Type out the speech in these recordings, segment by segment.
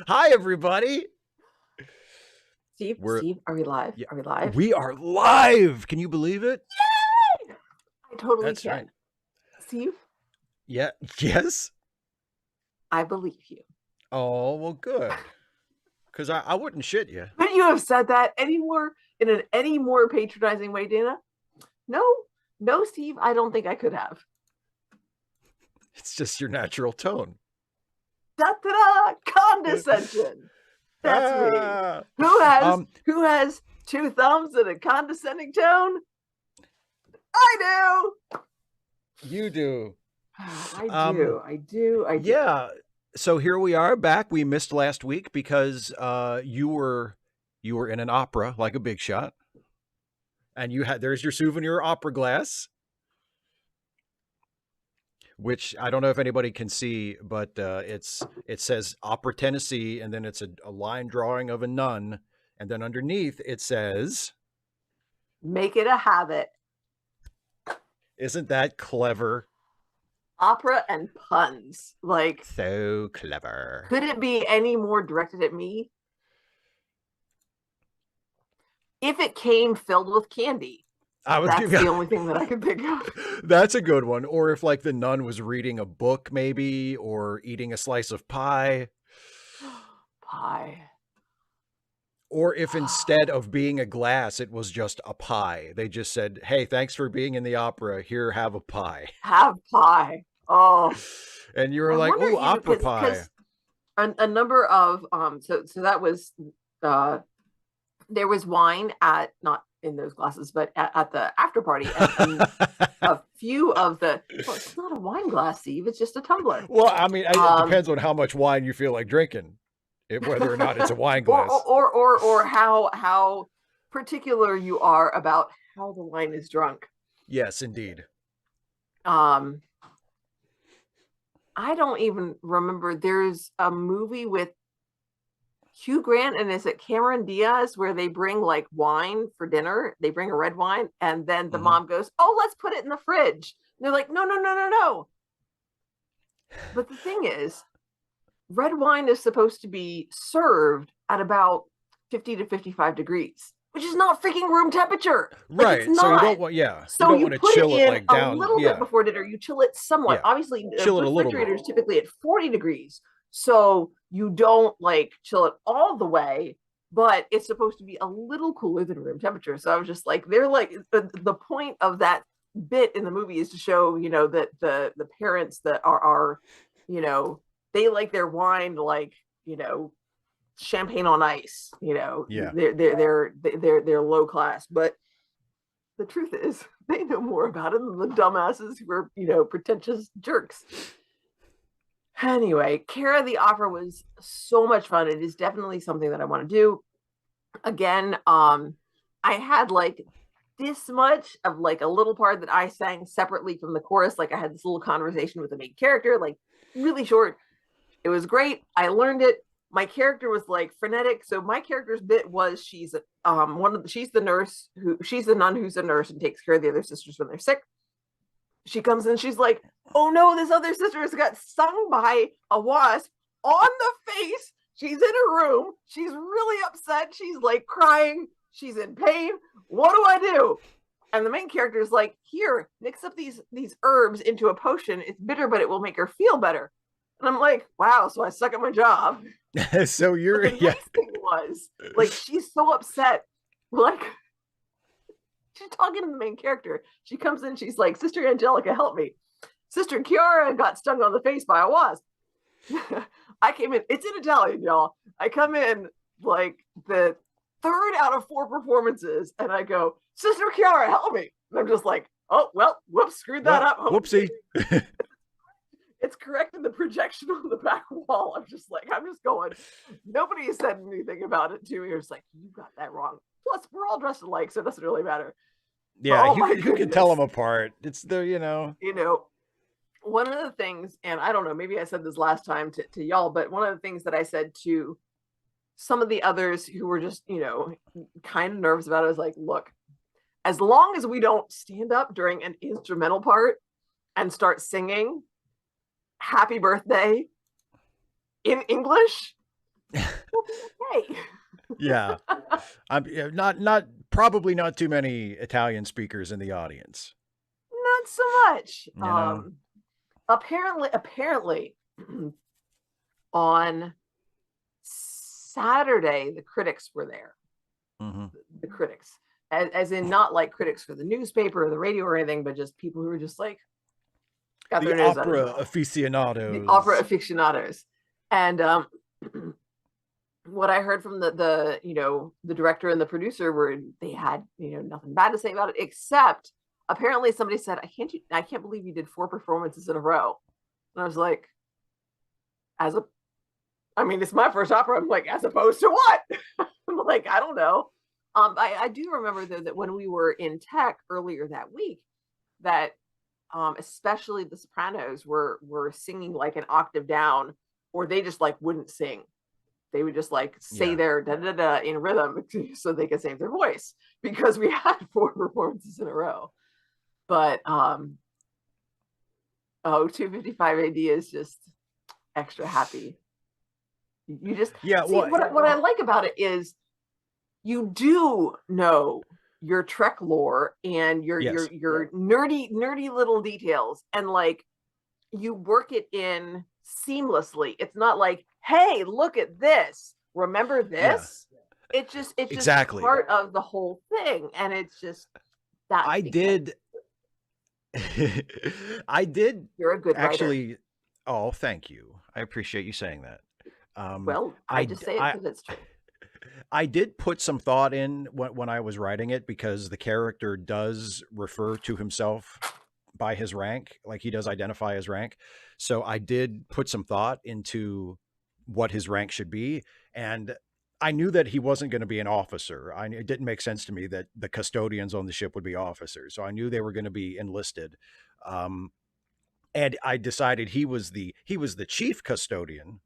Hi, everybody. Steve, are we live? Yeah, Are we live? we are live. Can you believe it? Yay! I totally That's right. can. Steve, Yeah. Yes. I believe you. Oh, well, good. Because I wouldn't shit you. Couldn't you have said that any more patronizing way, Dana? No, no, Steve, I don't think I could have. It's just your natural tone. Da da da! Condescension. That's me. Ah. Who has two thumbs and a condescending tone? I do. You do. I do. Yeah. So here we are back. We missed last week because you were in an opera like a big shot, and there's your souvenir opera glass, which I don't know if anybody can see, but it says Opera Tennessee, and then it's a line drawing of a nun, and then underneath it says, Make it a habit. Isn't that clever? Opera and puns. Like, so clever. Could it be any more directed at me? If it came filled with candy. That's the only thing that I could think of. That's a good one. Or if like the nun was reading a book maybe, or eating a slice of pie. Pie. Or if instead of being a glass, it was just a pie. They just said, hey, thanks for being in the opera. Here, have a pie. Have pie. Oh. And you were like, oh, opera pie. A number of, so that was, there was wine not in those glasses, but at the after party. And a few of well, it's not a wine glass, Steve. It's just a tumbler. Well, I mean, it depends on how much wine you feel like drinking. Whether or not it's a wine glass, or how particular you are about how the wine is drunk. Yes, indeed. I don't even remember. There's a movie with Hugh Grant and is it Cameron Diaz where they bring like wine for dinner. They bring a red wine, and then the mom goes, "Oh, let's put it in the fridge." And they're like, "No." But the thing is, red wine is supposed to be served at about 50 to 55 degrees, which is not freaking room temperature. Right. Like, so you don't want, So you put chill it in like down, a little bit before dinner. You chill it somewhat. Yeah. Obviously, chill the refrigerator is typically at 40 degrees. So you don't like chill it all the way, but it's supposed to be a little cooler than room temperature. So I was just like, they're like, the point of that bit in the movie is to show, that the parents that are they like their wine like, champagne on ice, Yeah. They're low class. But the truth is they know more about it than the dumbasses who are, pretentious jerks. Anyway, Kara the Opera was so much fun. It is definitely something that I want to do. Again, I had like this much of like a little part that I sang separately from the chorus. Like I had this little conversation with the main character, like really short. It was great. I learned it. My character was like frenetic. So my character's bit was she's the nun who's a nurse and takes care of the other sisters when they're sick. She comes in, she's like, oh no, this other sister has got stung by a wasp on the face. She's in her room. She's really upset. She's like crying. She's in pain. What do I do? And the main character is like, here, mix up these herbs into a potion. It's bitter, but it will make her feel better. And I'm like, wow, so I suck at my job. So you're, but the nice thing was, like, she's so upset. Like, she's talking to the main character. She comes in, she's like, Sister Angelica, help me. Sister Chiara got stung on the face by a wasp. I came in, it's in Italian, y'all. I come in like the 3rd out of 4 performances, and I go, Sister Chiara, help me. And I'm just like, oh, well, whoops, screwed that up. Whoopsie. It's correcting the projection on the back wall. I'm just going, nobody has said anything about it to me. It's like, you got that wrong. Plus, we're all dressed alike, so it doesn't really matter. Yeah, you can tell them apart. It's the, one of the things, and I don't know, maybe I said this last time to y'all, but one of the things that I said to some of the others who were just, kind of nervous about it was like, look, as long as we don't stand up during an instrumental part and start singing happy birthday in English, we'll be okay. Yeah. I'm not probably not too many Italian speakers in the audience. Not so much. You know. Apparently, on Saturday, the critics were there. Mm-hmm. The critics, as in not like critics for the newspaper or the radio or anything, but just people who were just like got The their nose out of opera it. aficionados. The opera aficionados. And what I heard from the the director and the producer were they had nothing bad to say about it, except apparently somebody said, I can't believe you did 4 performances in a row. And I was like, it's my first opera. I'm like, as opposed to what? I'm like, I don't know. I do remember though that when we were in tech earlier that week, that especially the sopranos were singing like an octave down, or they just like wouldn't sing. They would just like say their da da da in rhythm so they could save their voice, because we had 4 performances in a row. But 255 AD is just extra happy. You just see, what I like about it is you do know your Trek lore and your nerdy little details, and like you work it in seamlessly. It's not like, hey, look at this, remember this? It's just exactly part of the whole thing, and it's just that I did you're a good actually writer. Oh, thank you, I appreciate you saying that. Well, I just say it because it's true. I did put some thought in when I was writing it, because the character does refer to himself by his rank, like he does identify his rank. So I did put some thought into what his rank should be, and I knew that he wasn't going to be an officer. It didn't make sense to me that the custodians on the ship would be officers, so I knew they were going to be enlisted. And I decided he was the chief custodian,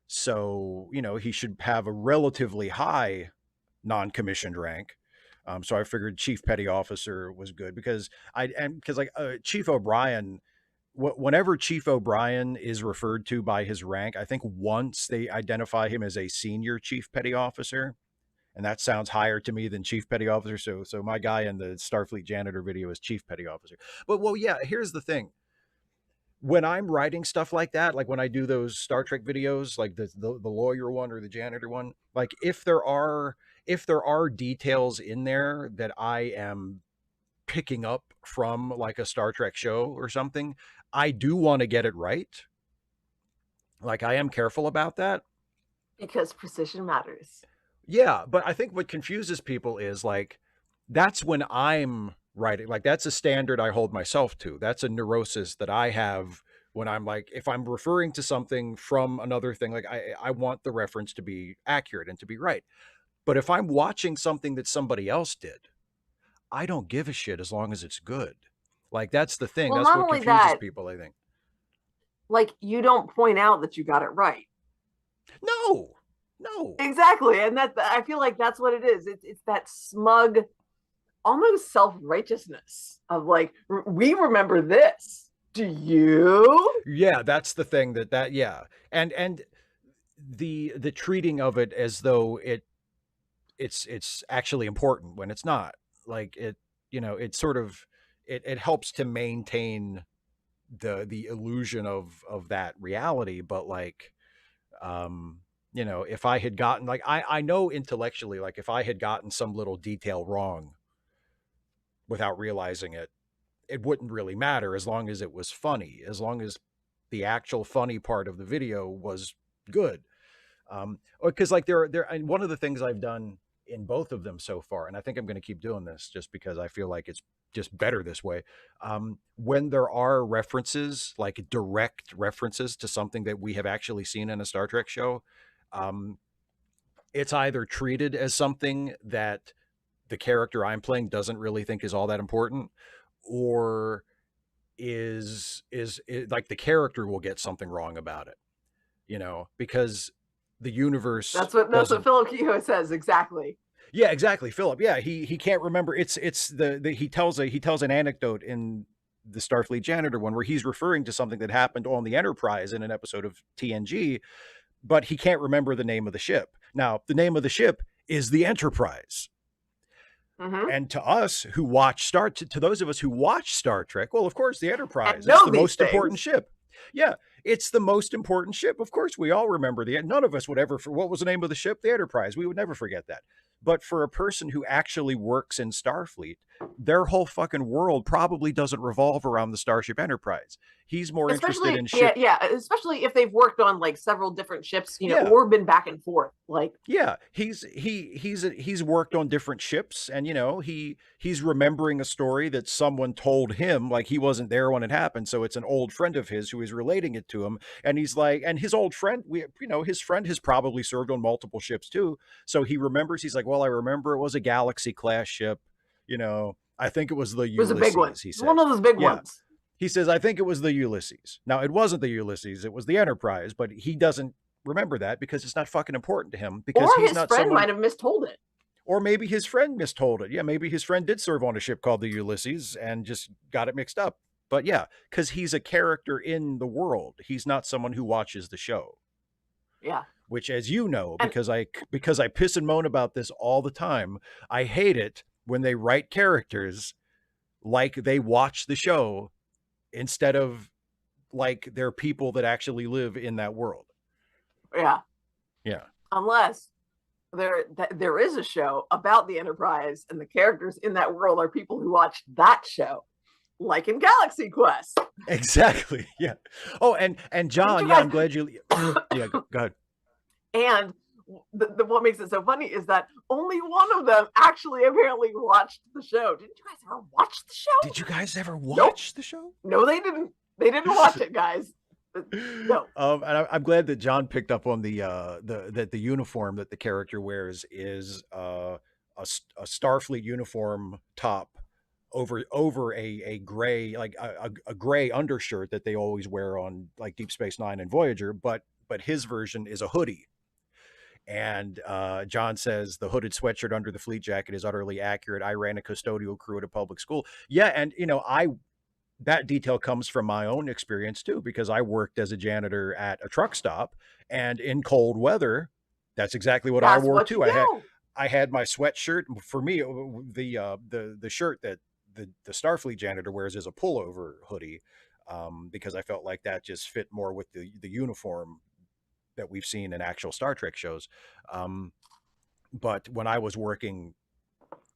so he should have a relatively high non-commissioned rank. So I figured chief petty officer was good, because Chief O'Brien, whenever Chief O'Brien is referred to by his rank, I think once they identify him as a senior chief petty officer, and that sounds higher to me than chief petty officer. So my guy in the Starfleet janitor video is chief petty officer. But here's the thing. When I'm writing stuff like that, like when I do those Star Trek videos, like the lawyer one or the janitor one, like if there are details in there that I am picking up from like a Star Trek show or something, I do want to get it right. Like I am careful about that, because precision matters. Yeah, but I think what confuses people is like that's when I'm writing. Like that's a standard I hold myself to. That's a neurosis that I have when I'm like, if I'm referring to something from another thing, like I want the reference to be accurate and to be right. But if I'm watching something that somebody else did, I don't give a shit as long as it's good. Like that's the thing. Well, That's not what only confuses that, people, I think. like you don't point out that you got it right. No. Exactly. And that, I feel like that's what it is. It's that smug, almost self-righteousness of like, we remember this. Do you? Yeah, that's the thing yeah. And the treating of it as though it's actually important when it's not. Like it sort of it helps to maintain the illusion of that reality, but like if I had gotten like I know intellectually, like if I had gotten some little detail wrong without realizing it, it wouldn't really matter as long as it was funny, as long as the actual funny part of the video was good. Because like and one of the things I've done in both of them so far, and I think I'm going to keep doing this just because I feel like it's just better this way. When there are references, like direct references to something that we have actually seen in a Star Trek show, it's either treated as something that the character I'm playing doesn't really think is all that important, or is like the character will get something wrong about it, because the universe that's what Philip Kehoe says. Exactly. Yeah, exactly. Philip. Yeah. He can't remember. It's he tells an anecdote in the Starfleet janitor one, where he's referring to something that happened on the Enterprise in an episode of TNG, but he can't remember the name of the ship. Now, the name of the ship is the Enterprise. Mm-hmm. And to us who watch to those of us who watch Star Trek, well, of course, the Enterprise, And it's know the these most important things. ship. Yeah, it's the most important ship. Of course, we all remember none of us would ever, what was the name of the ship? The Enterprise. We would never forget that. But for a person who actually works in Starfleet, their whole fucking world probably doesn't revolve around the Starship Enterprise. He's more interested in ship. Especially if they've worked on like several different ships, Yeah. or been back and forth. Like, yeah, he's worked on different ships, and he's remembering a story that someone told him, like he wasn't there when it happened, so it's an old friend of his who is relating it to him, and he's like, and his old friend, his friend has probably served on multiple ships too, so he remembers. He's like, well, I remember it was a Galaxy class ship, I think it was the it was a big one. Ulysses. He It's said one of those big ones. He says, I think it was the Ulysses. Now, it wasn't the Ulysses, it was the Enterprise, but he doesn't remember that because it's not fucking important to him, because Or he's his not friend someone, might have mistold it. or maybe his friend mistold it. Yeah, maybe his friend did serve on a ship called the Ulysses and just got it mixed up. But yeah, because he's a character in the world. He's not someone who watches the show. Yeah. Which, as you know, because I piss and moan about this all the time, I hate it when they write characters like they watch the show instead of like they're people that actually live in that world. Yeah. Yeah. Unless there is a show about the Enterprise and the characters in that world are people who watched that show, like in Galaxy Quest. Exactly. Yeah. Oh, and John, I'm glad you. Yeah, go ahead. And what makes it so funny is that only one of them actually apparently watched the show. Didn't you guys ever watch the show? Did you guys ever watch the show? No, they didn't. They didn't watch it, guys. No. And I'm glad that John picked up on the uniform that the character wears is a Starfleet uniform top over a gray, like a gray undershirt that they always wear on like Deep Space Nine and Voyager, but his version is a hoodie. And John says the hooded sweatshirt under the fleet jacket is utterly accurate. I ran a custodial crew at a public school. Yeah, and that detail comes from my own experience too, because I worked as a janitor at a truck stop, and in cold weather, that's exactly what I wore too. I had my sweatshirt. For me, the shirt that the Starfleet janitor wears is a pullover hoodie, because I felt like that just fit more with the uniform that we've seen in actual Star Trek shows. But when I was working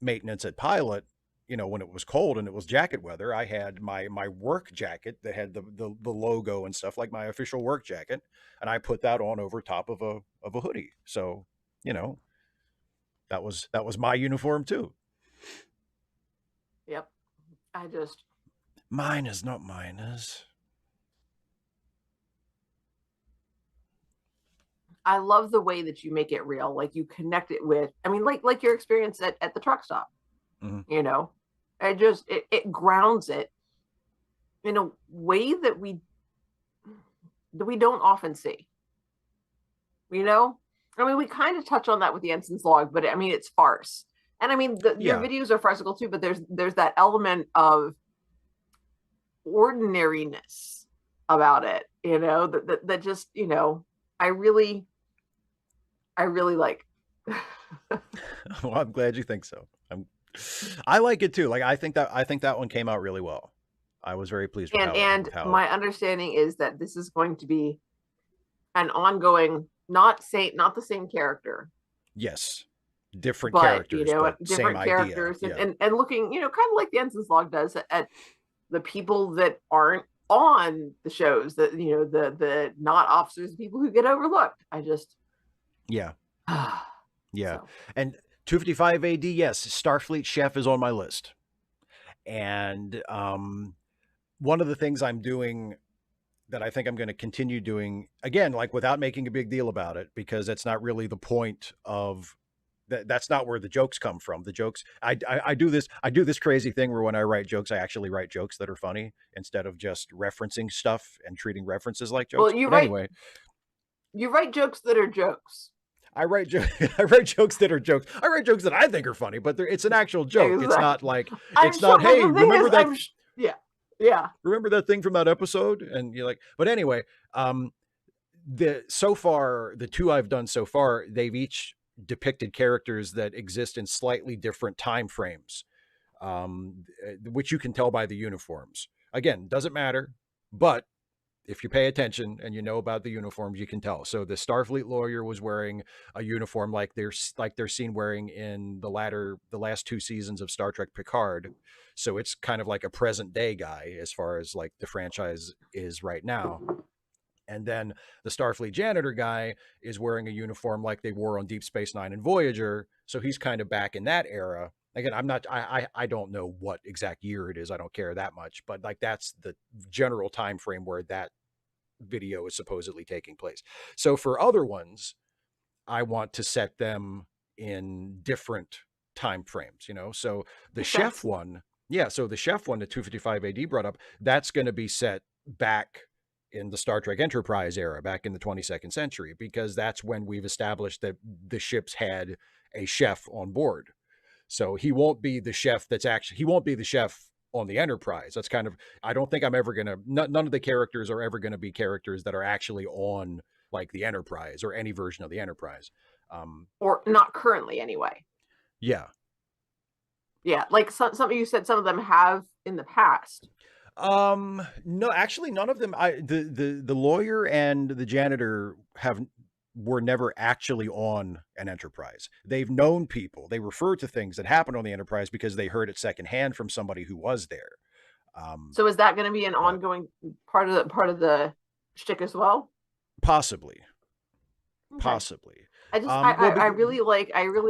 maintenance at Pilot, when it was cold and it was jacket weather, I had my work jacket that had the logo and stuff, like my official work jacket, and I put that on over top of a hoodie. So, that was my uniform too. Yep. Mine is not mine is. I love the way that you make it real. Like you connect it with, like your experience at the truck stop. Mm-hmm. It grounds it in a way that we don't often see. We kind of touch on that with the Ensign's log, but it's farce. And your videos are farcical too, but there's that element of ordinariness about it, that just, I really like. Well, I'm glad you think so. I like it too. Like I think that one came out really well. I was very pleased with how my understanding is that this is going to be an ongoing, not the same character. Yes. Different characters, but different same characters, idea. And looking, kind of like the Ensign's log does at the people that aren't on the shows, that the not officers, the people who get overlooked. Yeah. So. And 255 AD, yes, Starfleet chef is on my list. And one of the things I'm doing that I think I'm going to continue doing, again, like without making a big deal about it, because that's not really the point of that's not where the jokes come from. The jokes, I do this crazy thing where when I write jokes, I actually write jokes that are funny instead of just referencing stuff and treating references like jokes. Well, anyway, you write jokes that are jokes. I write jokes that are jokes. I write jokes that I think are funny, but it's an actual joke. Exactly. It's not like, hey, remember that? Yeah. Yeah. Remember that thing from that episode? And you're like, but anyway, so far, the two I've done so far, they've each depicted characters that exist in slightly different time frames, which you can tell by the uniforms. Again, doesn't matter, but if you pay attention and you know about the uniforms, you can tell. So the Starfleet lawyer was wearing a uniform like they're seen wearing in the last two seasons of Star Trek Picard. So it's kind of like a present day guy as far as like the franchise is right now. And then the Starfleet janitor guy is wearing a uniform like they wore on Deep Space Nine and Voyager. So he's kind of back in that era. Again, I don't know what exact year it is. I don't care that much, but like that's the general time frame where that video is supposedly taking place. So for other ones, I want to set them in different time frames, you know. So the Makes chef sense. one, yeah, so the chef one, the 255 AD brought up, that's going to be set back in the Star Trek Enterprise era, back in the 22nd century, because that's when we've established that the ships had a chef on board. So he won't be the chef on the Enterprise. That's kind of, I don't think I'm ever going to, none of the characters are ever going to be characters that are actually on like the Enterprise or any version of the Enterprise. Or not currently, anyway. Yeah. Yeah, like some you said some of them have in the past. No, actually none of them. The lawyer and the janitor were never actually on an Enterprise. They've known people. They refer to things that happened on the Enterprise because they heard it secondhand from somebody who was there. So is that going to be an But ongoing part of the shtick as well? possibly, Okay. possibly. I just Well, I really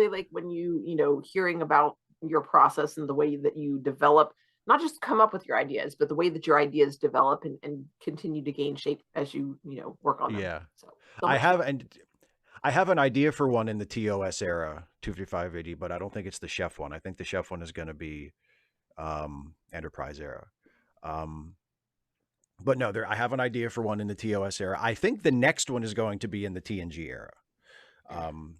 like when hearing about your process and the way that you develop, not just come up with your ideas, but the way that your ideas develop and continue to gain shape as work on them. yeah, So I much fun. have, and I have an idea for one in the TOS era, 25580, but I don't think it's the chef one. I think the chef one is going to be Enterprise era. Um, but no, I have an idea for one in the TOS era. I think the next one is going to be in the TNG era. Um,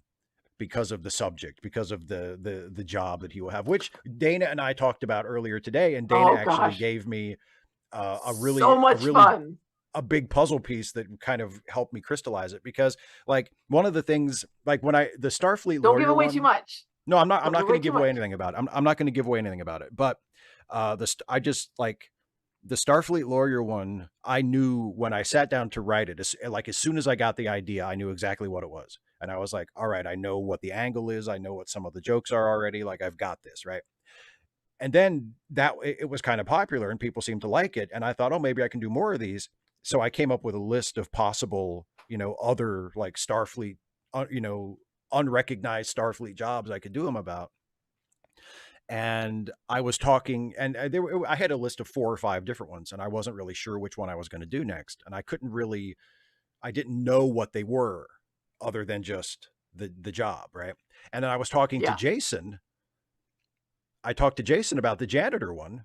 because of the subject, because of the job that he will have, which Dana and I talked about earlier today, and Dana Oh actually gosh, gave me so much fun. a big puzzle piece that kind of helped me crystallize it. Because like one of the things, like when the Starfleet Don't give lawyer away too one, much. no, I'm Don't not give going away to too give away much. anything about it. I'm not going to give away anything about it. But I just like the Starfleet lawyer one. I knew when I sat down to write it, like as soon as I got the idea, I knew exactly what it was, and I was like, all right, I know what the angle is. I know what some of the jokes are already. Like I've got this right. And then it was kind of popular, and people seemed to like it. And I thought, oh, maybe I can do more of these. So I came up with a list of possible, other like Starfleet, unrecognized Starfleet jobs I could do them about. And I was talking, and I had a list of 4 or 5 different ones, and I wasn't really sure which one I was going to do next, and I didn't know what they were, other than just the job, right? And then I was talking to Yeah. Jason. I talked to Jason about the janitor one,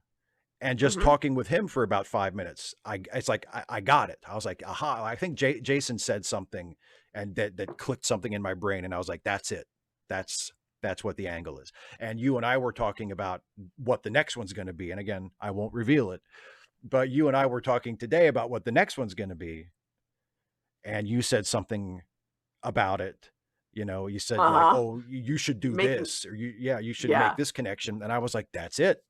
and just Hmm. talking with him for about 5 minutes, it's like I got it. I was like, aha! I think Jason said something, and that clicked something in my brain, and I was like, that's it. That's what the angle is. And you and I were talking about what the next one's going to be, and again, I won't reveal it, but you and I were talking today about what the next one's going to be, and you said something about it. You said like, Uh-huh. oh, you should do Making this, or you should make Yeah. this connection, and I was like, that's it.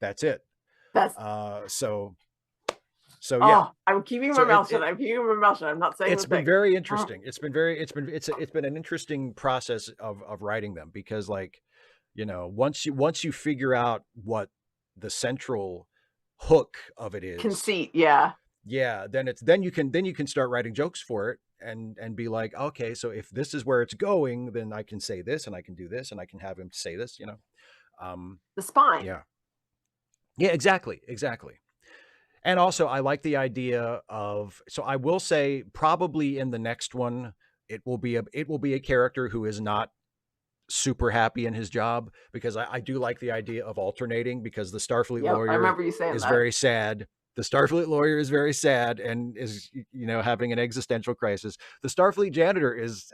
That's it. That's So yeah. oh, I'm keeping So my mouth shut. I'm keeping my mouth shut. I'm not saying it's the been thing. very interesting. It's been an interesting process of writing them, because like, once you figure out what the central hook of it is, Conceit, yeah. yeah, then you can start writing jokes for it, and be like, okay, so if this is where it's going, then I can say this, and I can do this, and I can have him say this. The spine. Yeah. Yeah, exactly. And also, I like the idea of. So I will say, probably in the next one, it will be a character who is not super happy in his job, because I do like the idea of alternating, because the Starfleet Yep, I lawyer remember you saying is that. very sad. The Starfleet lawyer is very sad and is having an existential crisis. The Starfleet janitor is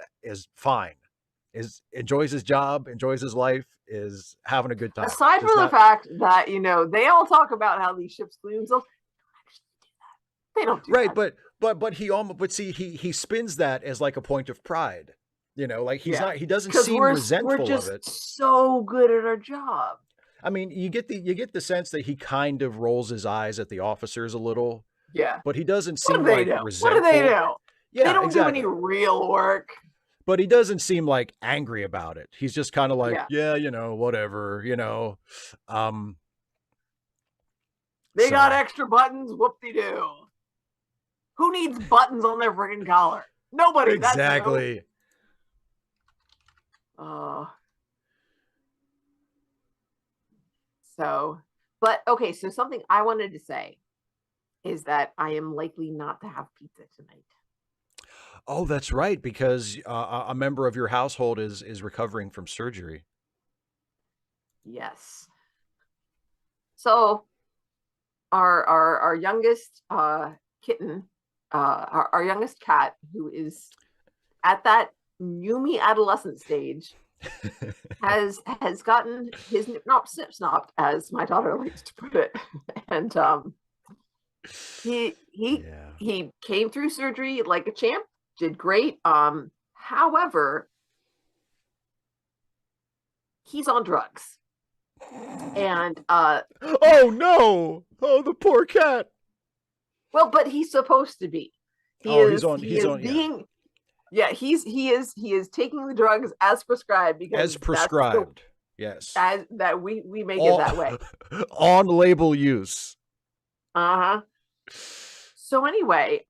fine, is enjoys his job, enjoys his life, is having a good time. Aside Does from the not. fact that they all talk about how these ships clean themselves, They don't do Right, that. but he almost but see he spins that as like a point of pride. Like Yeah, he doesn't because seem we're resentful of just it. so good at our job. I mean, you get the sense that he kind of rolls his eyes at the officers a little, Yeah. but he doesn't What do seem they like know? What do they resentful. know? They Yeah, don't do any exactly. real work. But he doesn't seem like angry about it. He's just kind of like, Yeah. yeah, whatever, Um They got so extra buttons. Whoop-de-doo. Who needs buttons on their freaking collar? Nobody. That's no. exactly. Uh, so, but okay. So something I wanted to say is that I am likely not to have pizza tonight. Oh, that's right, because a member of your household is recovering from surgery. Yes. So our youngest kitten, our youngest cat, who is at that Yumi adolescent stage, has gotten his nip nop snip snopped, as my daughter likes to put it, and he he Yeah. he came through surgery like a champ, did great. However, he's on drugs, and Oh no! Oh, the poor cat. well, but he's supposed to be. He Oh, is he he's is on, yeah. being yeah, he is taking the drugs as prescribed As because that's the prescribed. Yes. as that we make it All that way. on label use. Uh-huh. So anyway,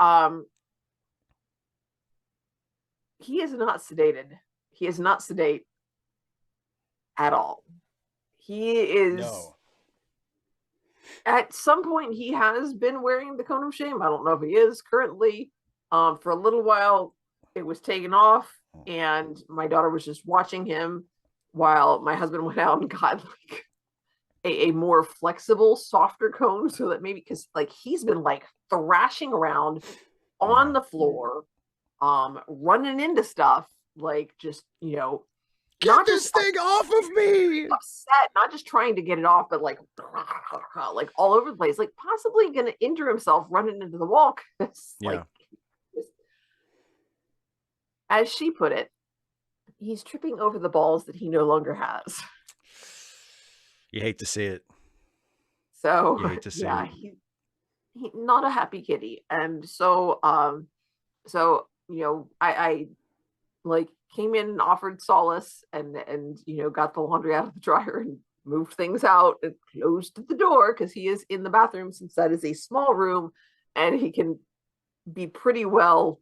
he is not sedated. He is not sedate at all. He is No. at some point he has been wearing the cone of shame. I don't know if he is currently. For a little while it was taken off, and my daughter was just watching him while my husband went out and got like a more flexible, softer cone, so that maybe because like he's been like thrashing around on Yeah. the floor, running into stuff, like just Get not this just thing off of me. upset, not just trying to get it off, but like like all over the place, like possibly gonna injure himself running into the wall. Like, Yeah. as she put it, he's tripping over the balls that he no longer has. You hate to see it. So You hate to see yeah, it. he not a happy kitty. And so I like came in and offered solace, and got the laundry out of the dryer and moved things out and closed the door because he is in the bathroom, since that is a small room and he can be pretty well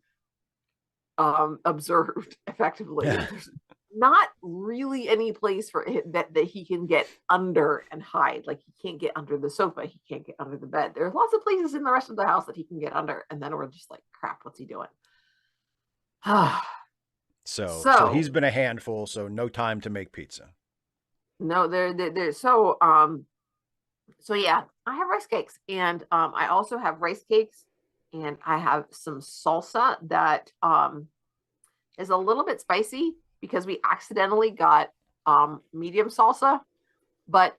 observed effectively. There's not really any place for it that he can get under and hide. Like, he can't get under the sofa, he can't get under the bed. There's lots of places in the rest of the house that he can get under, and then we're just like, crap, what's he doing? So So he's been a handful, so no time to make pizza. no, they're so yeah, I have rice cakes, and I also have rice cakes, and I have some salsa that is a little bit spicy because we accidentally got medium salsa, but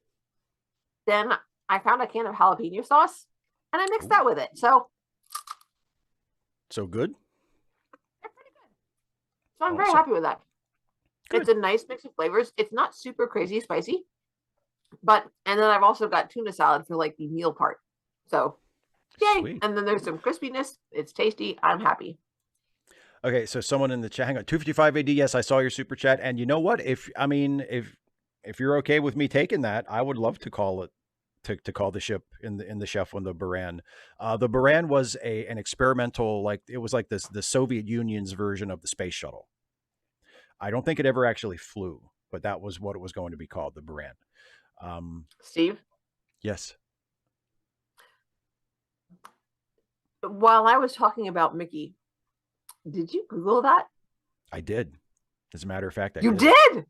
then I found a can of jalapeno sauce and I mixed Ooh. that with it. So So good? they're pretty good. So I'm very Awesome. happy with that. Good. It's a nice mix of flavors. It's not super crazy spicy, and then I've also got tuna salad for like the meal part. So yay. Sweet. And then there's some crispiness. It's tasty. I'm happy. Okay, so someone in the chat, hang on, 255 AD, yes, I saw your super chat. And you know what? If you're okay with me taking that, I would love to call it to call the ship in the chef on the Baran. The Baran was an experimental, like it was like the Soviet Union's version of the space shuttle. I don't think it ever actually flew, but that was what it was going to be called, the Baran. Steve, Yes. while I was talking about Mickey, did you Google that? I did. As a matter of fact, You did.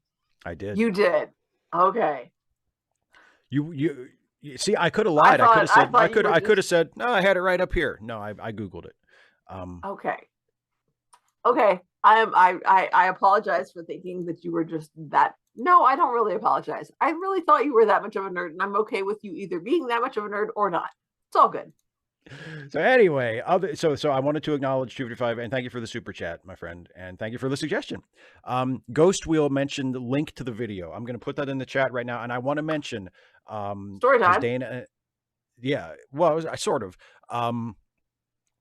I did. You did. Okay. You see, I could have lied. I could have said I could have said no. I had it right up here. No, I googled it. Okay. Okay. I apologize for thinking that you were just that. No, I don't really apologize. I really thought you were that much of a nerd, and I'm okay with you either being that much of a nerd or not. It's all good. So anyway, so I wanted to acknowledge 255 and thank you for the super chat, my friend, and thank you for the suggestion. Ghost Wheel mentioned the link to the video. I'm going to put that in the chat right now, and I want to mention Story because time. Dana, yeah, well, I sort of.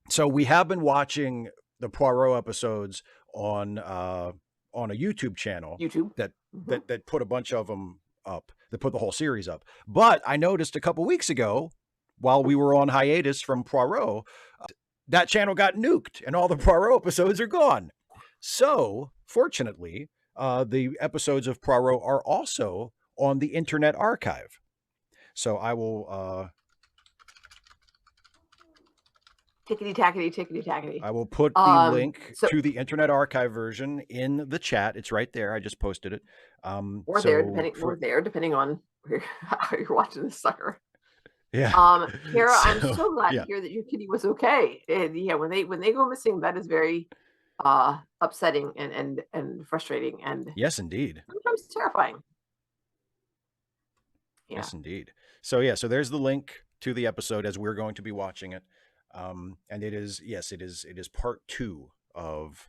So we have been watching the Poirot episodes on a YouTube channel YouTube. that Mm-hmm. that put a bunch of them up, that put the whole series up. But I noticed a couple weeks ago, while we were on hiatus from Poirot, that channel got nuked and all the Poirot episodes are gone. So, fortunately, the episodes of Poirot are also on the Internet Archive. So I will Tickety tackety, tickety tackety. I will put the link So to the Internet Archive version in the chat. It's right there. I just posted it. or there, depending on how you're watching this sucker. Yeah. Kara, I'm so glad yeah. to hear that your kitty was okay. And yeah, when they go missing, that is very upsetting and frustrating and Yes, indeed. sometimes terrifying. Yeah. Yes, indeed. So yeah, so there's the link to the episode as we're going to be watching it. And it is, yes, it is part 2 of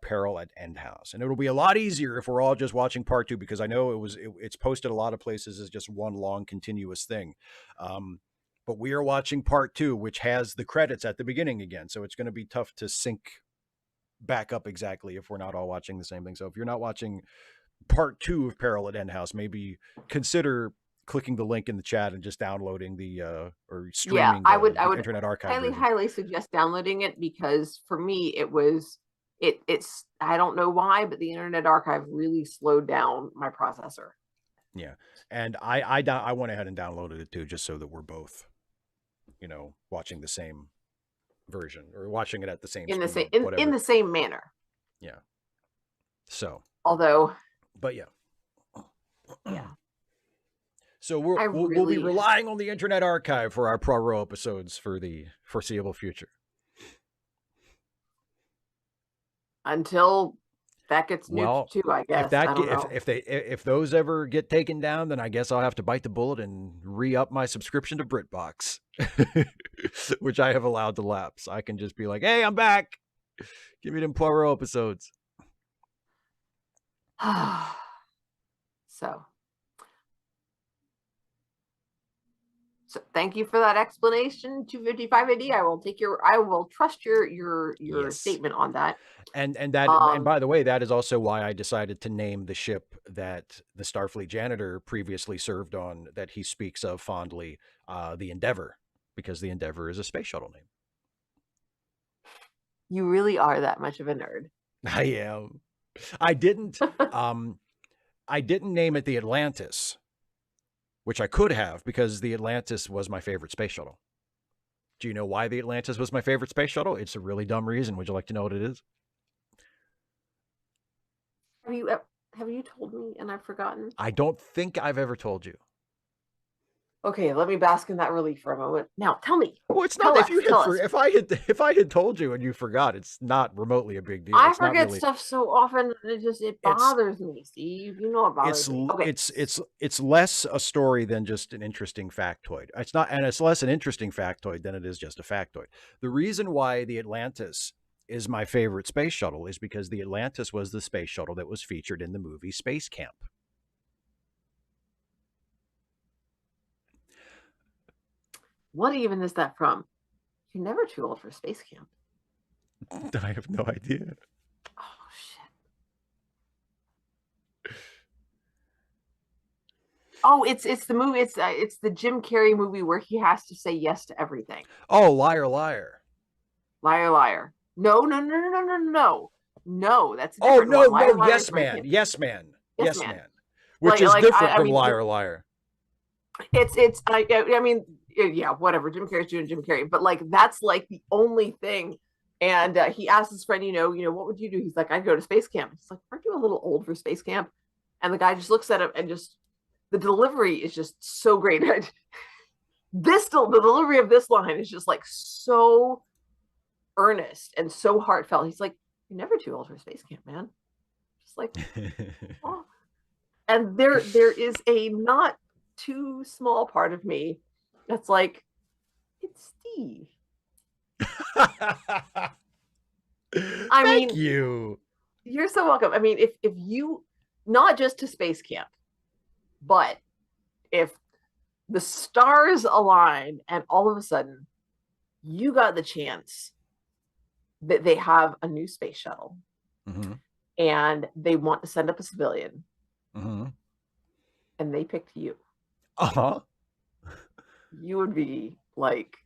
Peril at End House. And it'll be a lot easier if we're all just watching part 2, because I know it's posted a lot of places as just one long continuous thing. But we are watching part 2, which has the credits at the beginning again. So it's going to be tough to sync back up exactly if we're not all watching the same thing. So if you're not watching part 2 of Peril at End House, maybe consider clicking the link in the chat and just downloading the or streaming I would Internet Archive highly version. highly suggest downloading it, because for me it's I don't know why, but the Internet Archive really slowed down my processor. Yeah, and I went ahead and downloaded it too, just so that we're both, watching the same version or watching it at the same in the speed, same whatever. in the same manner. Yeah. So. Although. But yeah. Yeah. So we'll be relying on the Internet Archive for our Poirot episodes for the foreseeable future. Until that gets nuked too, I guess. If those ever get taken down, then I guess I'll have to bite the bullet and re-up my subscription to BritBox, which I have allowed to lapse. I can just be like, "Hey, I'm back. Give me them Poirot episodes." So thank you for that explanation, 255 AD. I will trust your yes. statement on that. And by the way, that is also why I decided to name the ship that the Starfleet janitor previously served on, that he speaks of fondly, the Endeavor, because the Endeavor is a space shuttle name. You really are that much of a nerd. I am. I didn't name it the Atlantis, which I could have, because the Atlantis was my favorite space shuttle. Do you know why the Atlantis was my favorite space shuttle? It's a really dumb reason. Would you like to know what it is? Have you told me and I've forgotten? I don't think I've ever told you. Okay, let me bask in that relief for a moment. Now, tell me. Well, it's not. If I had told you and you forgot, it's not remotely a big deal. I forget stuff so often that it bothers me, Steve. You know it bothers me. Okay. It's less a story than just an interesting factoid. It's not, and it's less an interesting factoid than it is just a factoid. The reason why the Atlantis is my favorite space shuttle is because the Atlantis was the space shuttle that was featured in the movie Space Camp. What even is that from? You're never too old for Space Camp. I have no idea. Oh, shit. Oh, it's the movie. It's the Jim Carrey movie where he has to say yes to everything. Oh, Liar, Liar. Liar, Liar. No. No, that's a different one. Liar, no. Yes, man. Yes, man. Yes, man. Which is different from Liar, Liar. It's I mean, yeah, whatever. Jim Carrey's doing Jim Carrey, but that's the only thing. And he asked his friend, what would you do? He's like, I'd go to space camp. He's like, aren't you a little old for space camp? And the guy just looks at him, and just the delivery is just so great. The delivery of this line is just so earnest and so heartfelt. He's like, you're never too old for space camp, man. Just oh. And there is a not too small part of me that's like, it's Steve. I Thank mean, you. you're so welcome. I mean, if you, not just to space camp, but if the stars aligned and all of a sudden you got the chance that they have a new space shuttle Mm-hmm. and they want to send up a civilian Mm-hmm. and they picked you, Uh-huh. you would be like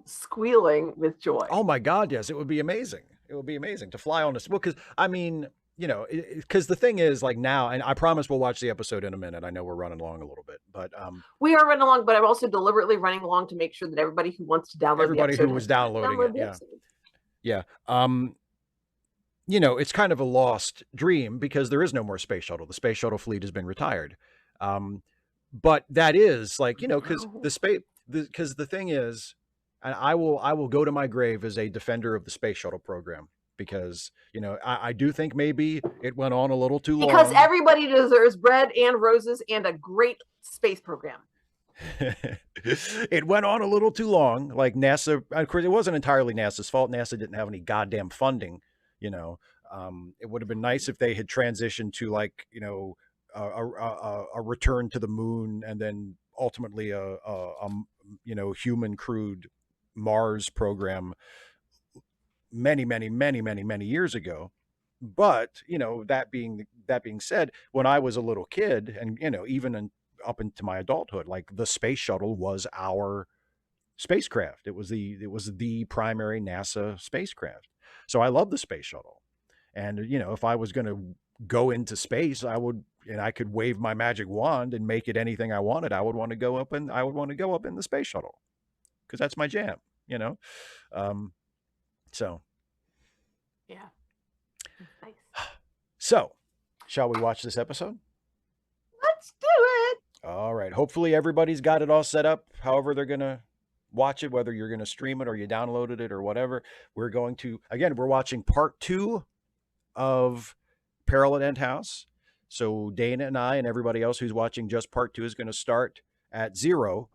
squealing with joy. Oh my God, yes, it would be amazing. It would be amazing to fly on this. Well, because I mean, you know, because the thing is, like now, and I promise we'll watch the episode in a minute. I know we're running along a little bit, but We are running along, but I'm also deliberately running along to make sure that everybody who wants to download the everybody who episode was has time to downloading it, download the yeah, episode. yeah. You know, it's kind of a lost dream because there is no more space shuttle. The space shuttle fleet has been retired. But that is like, you know, because No. the space, because the thing is, and I will go to my grave as a defender of the space shuttle program because, you know, I do think maybe it went on a little too Because long. everybody deserves bread and roses and a great space program. It went on a little too long. Like NASA, of course, it wasn't entirely NASA's fault. NASA didn't have any goddamn funding. You know, it would have been nice if they had transitioned to like, you know, a return to the moon and then ultimately a you know, human crewed Mars program many years ago. But you know, that being said, when I was a little kid, and you know, up into my adulthood, like the space shuttle was our spacecraft. It was the primary NASA spacecraft. So I love the space shuttle. And you know, if I was going to go into space, I would, and I could wave my magic wand and make it anything I wanted. I would want to go up and I would want to go up in the space shuttle because that's my jam. You know, um, so Yeah. Nice. so shall we watch this episode? Let's do it. All right. Hopefully everybody's got it all set up. However they're going to watch it, whether you're going to stream it or you downloaded it or whatever. We're going to, again, we're watching part 2 of Peril at End House. So Dana and I and everybody else who's watching just part 2 is going to start at 0.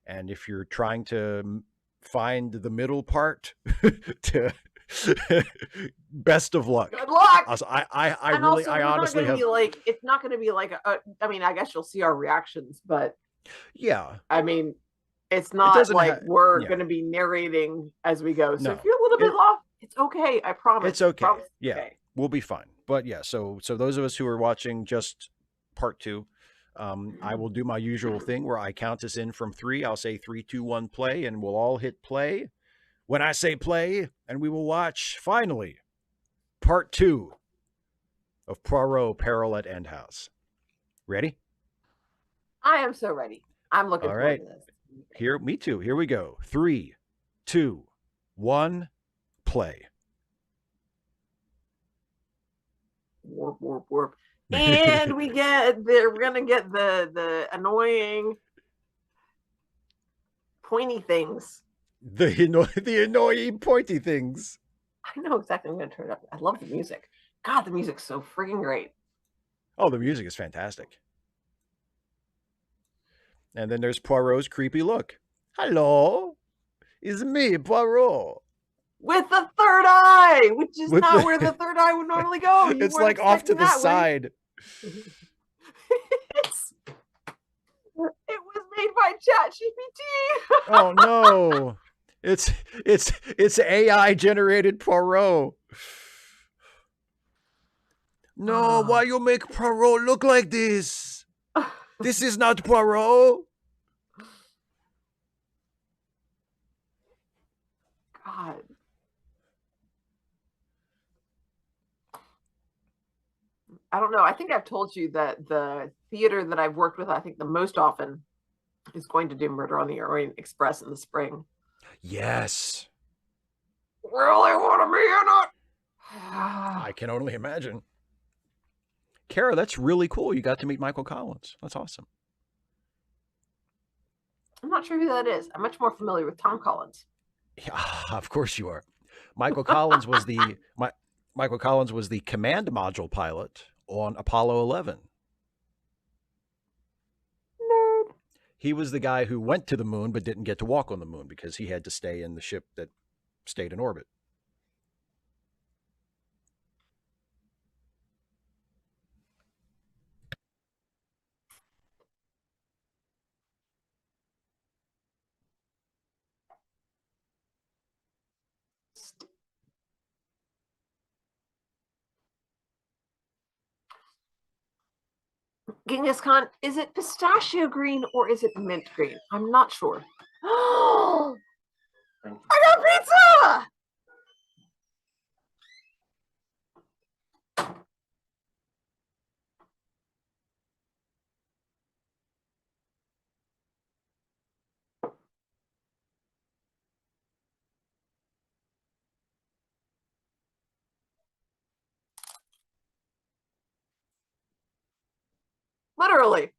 And if you're trying to find the middle part, to best of luck. Good luck. I really, I honestly have. Like, it's not going to be like, I mean, I guess you'll see our reactions, but yeah, I mean, it's not like we're yeah. going to be narrating as we go. So No. if you're a little bit off, it's okay. I promise. It's okay. Promise. Yeah, Okay. we'll be fine. But yeah, so those of us who are watching just part 2, I will do my usual thing where I count us in from 3. I'll say 3, 2, 1, play, and we'll all hit play when I say play, and we will watch finally part 2 of Poirot Peril at End House. Ready? I am so ready. I'm looking forward to this. Here, me too. Here we go. 3, 2, 1, play. Warp, warp, warp. And we're gonna get the annoying pointy things. The annoying pointy things. I know exactly. I'm gonna turn it up. I love the music. God, the music's so freaking great. Oh, the music is fantastic. And then there's Poirot's creepy look. Hello, it's me, Poirot. With the third eye, which is not where the third eye would normally go. It's like off to the side. It was made by ChatGPT. Oh no. It's AI generated Poirot. No, why you make Poirot look like this? This is not Poirot. God. I don't know. I think I've told you that the theater that I've worked with, I think the most often, is going to do Murder on the Orient Express in the spring. Yes. Really want to be in it? I can only imagine. Kara, that's really cool. You got to meet Michael Collins. That's awesome. I'm not sure who that is. I'm much more familiar with Tom Collins. Yeah, of course you are. Michael Collins was the Michael Collins was the command module pilot on Apollo 11. Nerd. He was the guy who went to the moon but didn't get to walk on the moon because he had to stay in the ship that stayed in orbit. Genghis Khan, is it pistachio green or is it mint green? I'm not sure. Oh, I got pizza! Literally.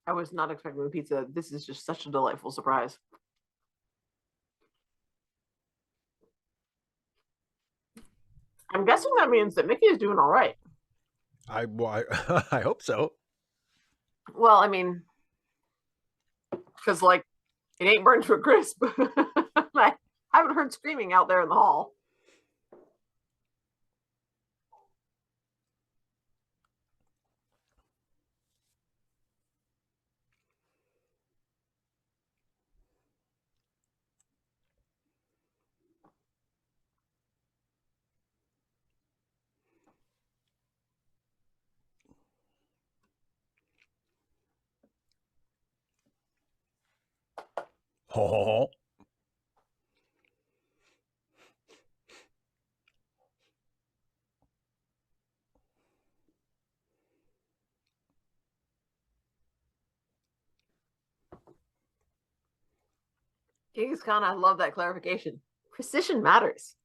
I was not expecting pizza. This is just such a delightful surprise. I'm guessing that means that Mickey is doing all right. I hope so. Well, I mean, because like it ain't burned to a crisp. I haven't heard screaming out there in the hall. Oh, Genghis Khan, I love that clarification. Precision matters.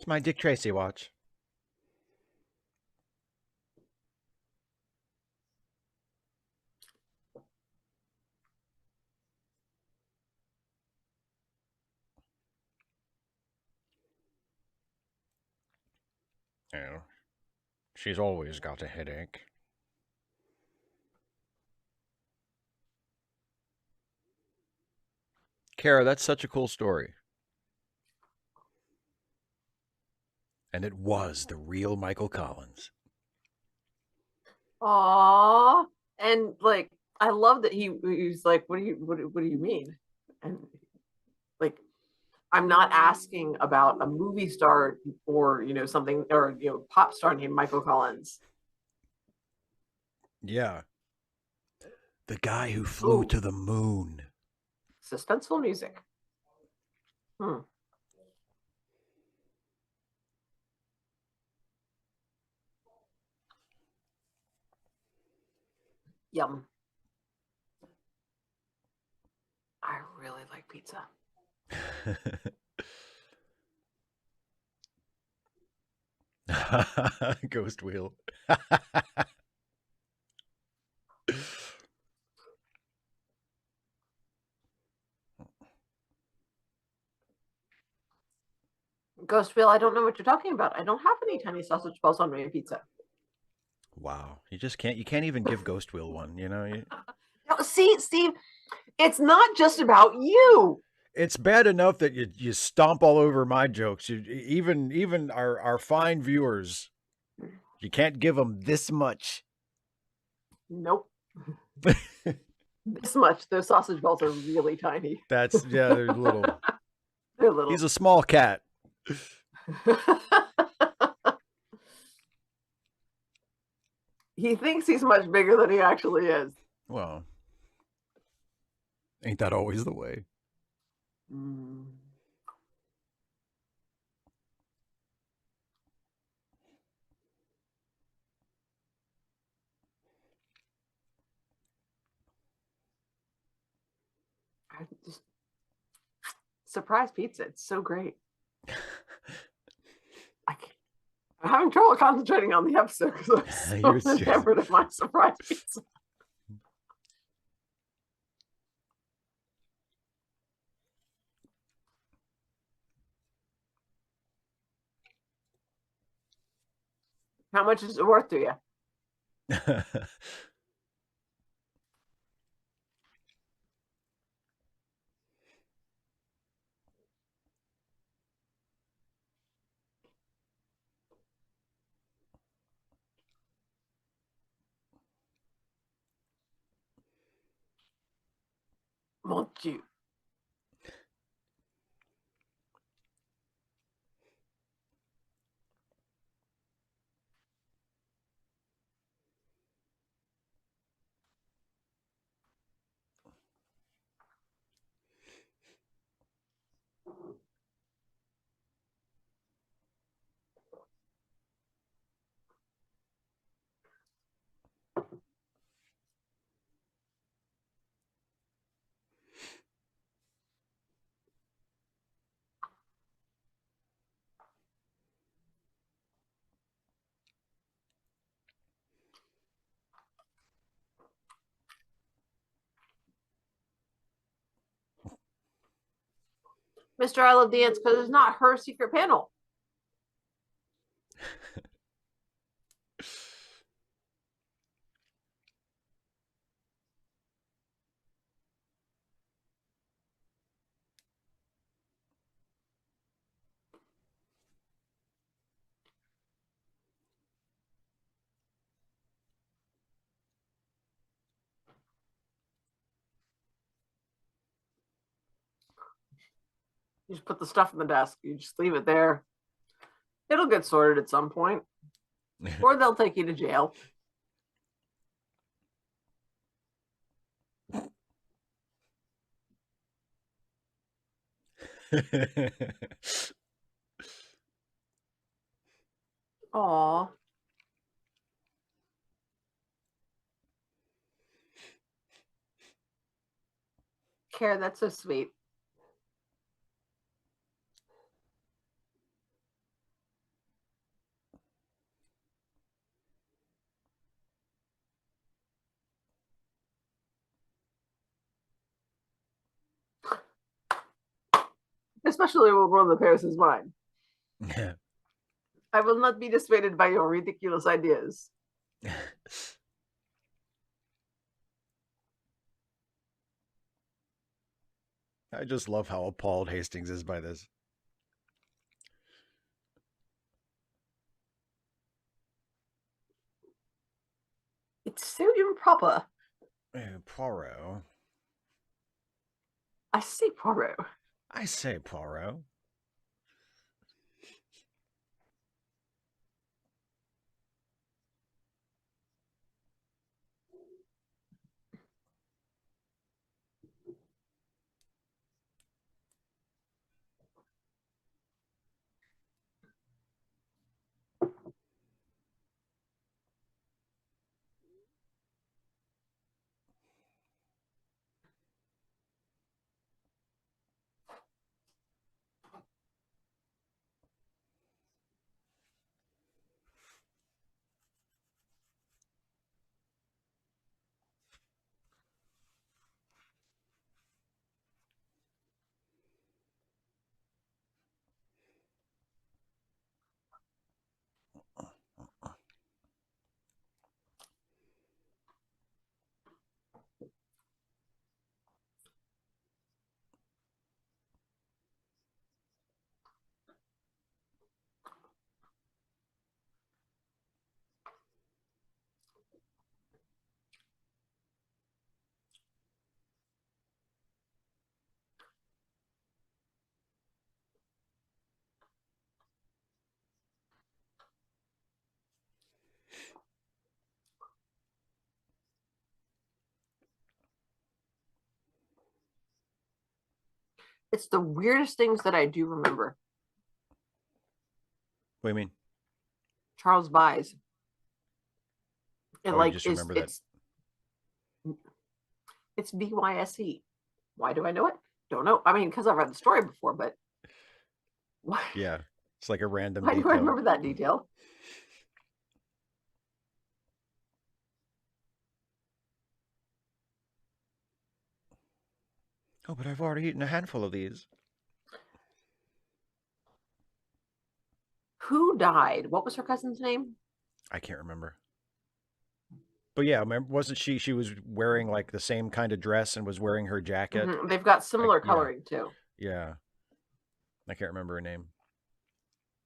it's my Dick Tracy watch. Yeah, she's always got a headache. Kara, that's such a cool story. And it was the real Michael Collins. Aww. And like I love that he's like, what do you mean? And like I'm not asking about a movie star or something or pop star named Michael Collins. Yeah. The guy who flew Ooh, to the moon. suspenseful music. Yum. I really like pizza. Ghost wheel. Ghost Wheel, I don't know what you're talking about. I don't have any tiny sausage balls on my pizza. Wow. You can't even give Ghost Wheel one, you know? No, see, Steve, it's not just about you. It's bad enough that you stomp all over my jokes. Even our fine viewers, you can't give them this much. Nope. This much. Those sausage balls are really tiny. Yeah, they're little. They're little. He's a small cat. He thinks he's much bigger than he actually is. Well, ain't that always the way? Mm. I just surprise pizza. It's so great. I can't, I'm having trouble concentrating on the episode because I'm so enamored of my surprise pizza. How much is it worth to you? Mon Dieu. Mr. I Love Dance, because it's not her secret panel. You just put the stuff in the desk. You just leave it there. It'll get sorted at some point, or they'll take you to jail. Aw. Care, that's so sweet. Especially when one of the pairs is mine. I will not be dissuaded by your ridiculous ideas. I just love how appalled Hastings is by this. It's so improper. Poirot. I say Poirot. I say Poirot. It's the weirdest things that I do remember. What do you mean? Charles Buys. It Oh, you like just is remember that. it's VYSE. Why do I know it? Don't know. I mean, because I've read the story before, but why? Yeah, it's like a random Why do I detail. remember that detail? Oh, but I've already eaten a handful of these. Who died? What was her cousin's name? I can't remember. But yeah, remember, wasn't she? She was wearing like the same kind of dress and was wearing her jacket. They've got Like, similar yeah, coloring too. yeah. I can't remember her name.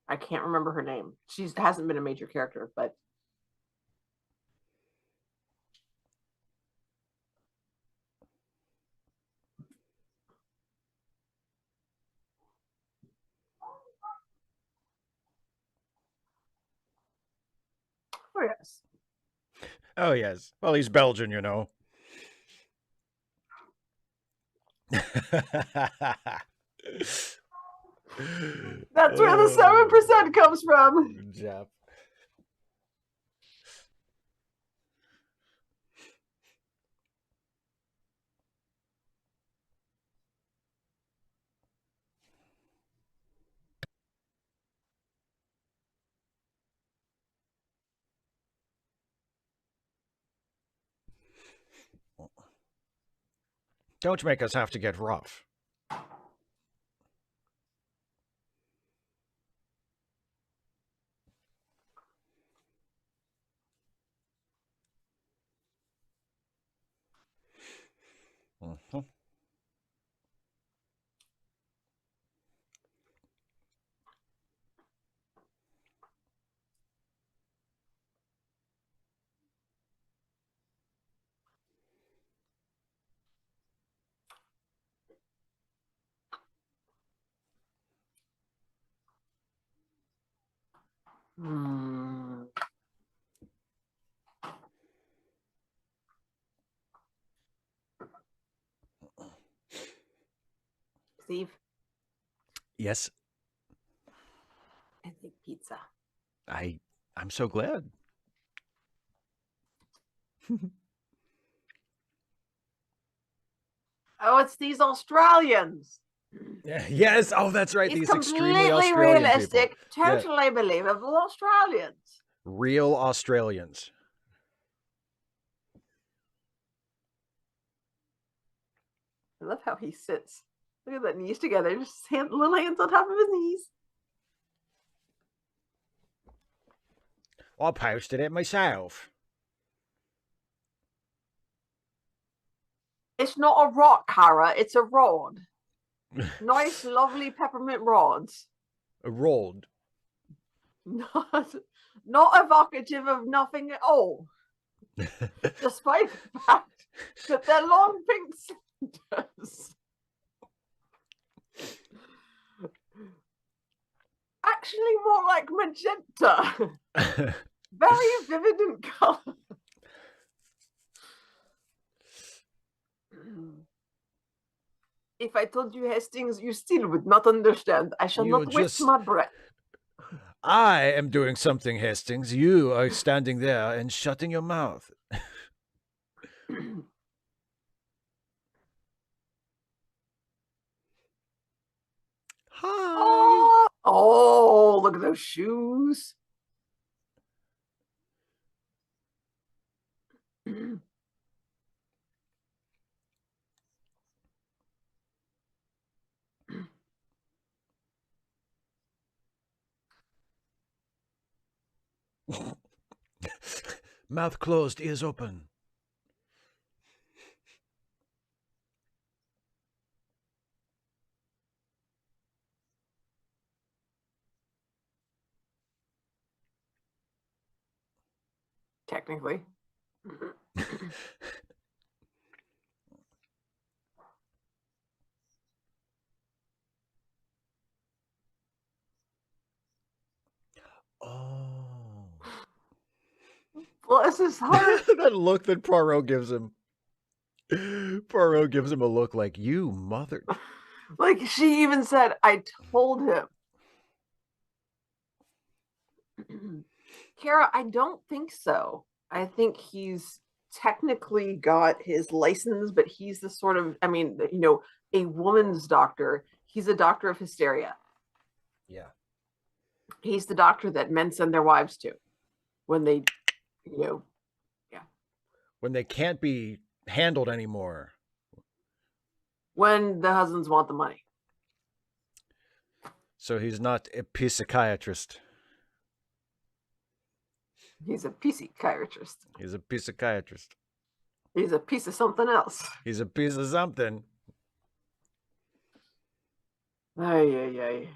I can't remember her name. She hasn't been a major character, but oh yes. Oh yes. Well, he's Belgian, you know. That's where the 7% comes from. Jeff. Don't make us have to get rough. Mhm. Hmm. Steve, Yes, I think pizza. I. I'm so glad. Oh, it's these Australians. Yes. Oh, that's right. These These extremely completely Australian people. realistic, Yeah. totally believable Australians. Real Australians. I love how he sits. Look at that, knees together, just little hands on top of his knees. I posted it myself. It's not a rock, Kara. It's a rod. Nice, lovely peppermint rods. Rolled. Not, not evocative of nothing at all. Despite the fact that they're long pink cinders. Actually, more like magenta. Very vivid in color. If I told you Hastings, you still would not understand. I shall You not waste just. my breath. I am doing something, Hastings. You are standing there and shutting your mouth. Hi. Oh, look at those shoes. Mouth closed, ears open. Technically. Oh. Bless his heart. That look that Poirot gives him. Poirot gives him a look like, you mother. Like she even said, I told him. Kara, I don't think so. I think he's technically got his license, but he's the sort of, I mean, a woman's doctor. He's a doctor of hysteria. Yeah. He's the doctor that men send their wives to when they, you know, yeah, When they can't be handled anymore. when the husbands want the money. So he's not a psychiatrist. He's a psychiatrist. He's a psychiatrist. He's a piece of something else. He's a piece of something. Ay, ay, ay.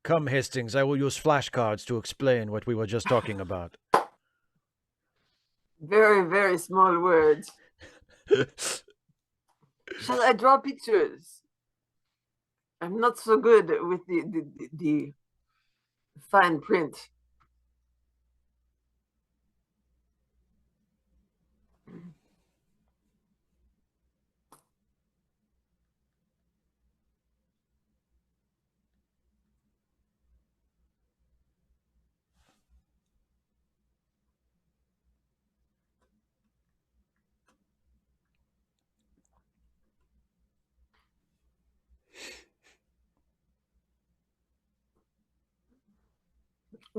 Come, Hastings, I will use flashcards to explain what we were just talking about. Very, very small words. Shall I draw pictures? I'm not so good with the fine print.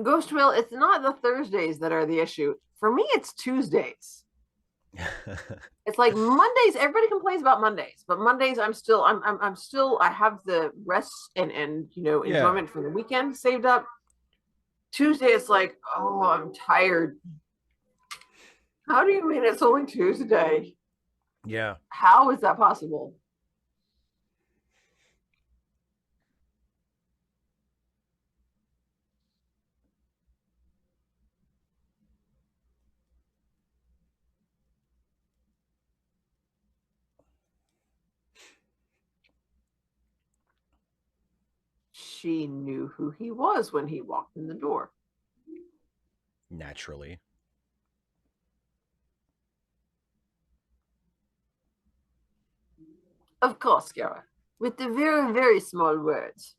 Ghost Wheel, it's not the Thursdays that are the issue. For me, it's Tuesdays. It's like Mondays. Everybody complains about Mondays, but Mondays, I'm still, I have the rest and enjoyment Yeah. for the weekend saved up. Tuesday, it's like, oh, I'm tired. How do you mean it's only Tuesday? Yeah. How is that possible? She knew who he was when he walked in the door. Naturally. Of course, Kara, with the very, very small words.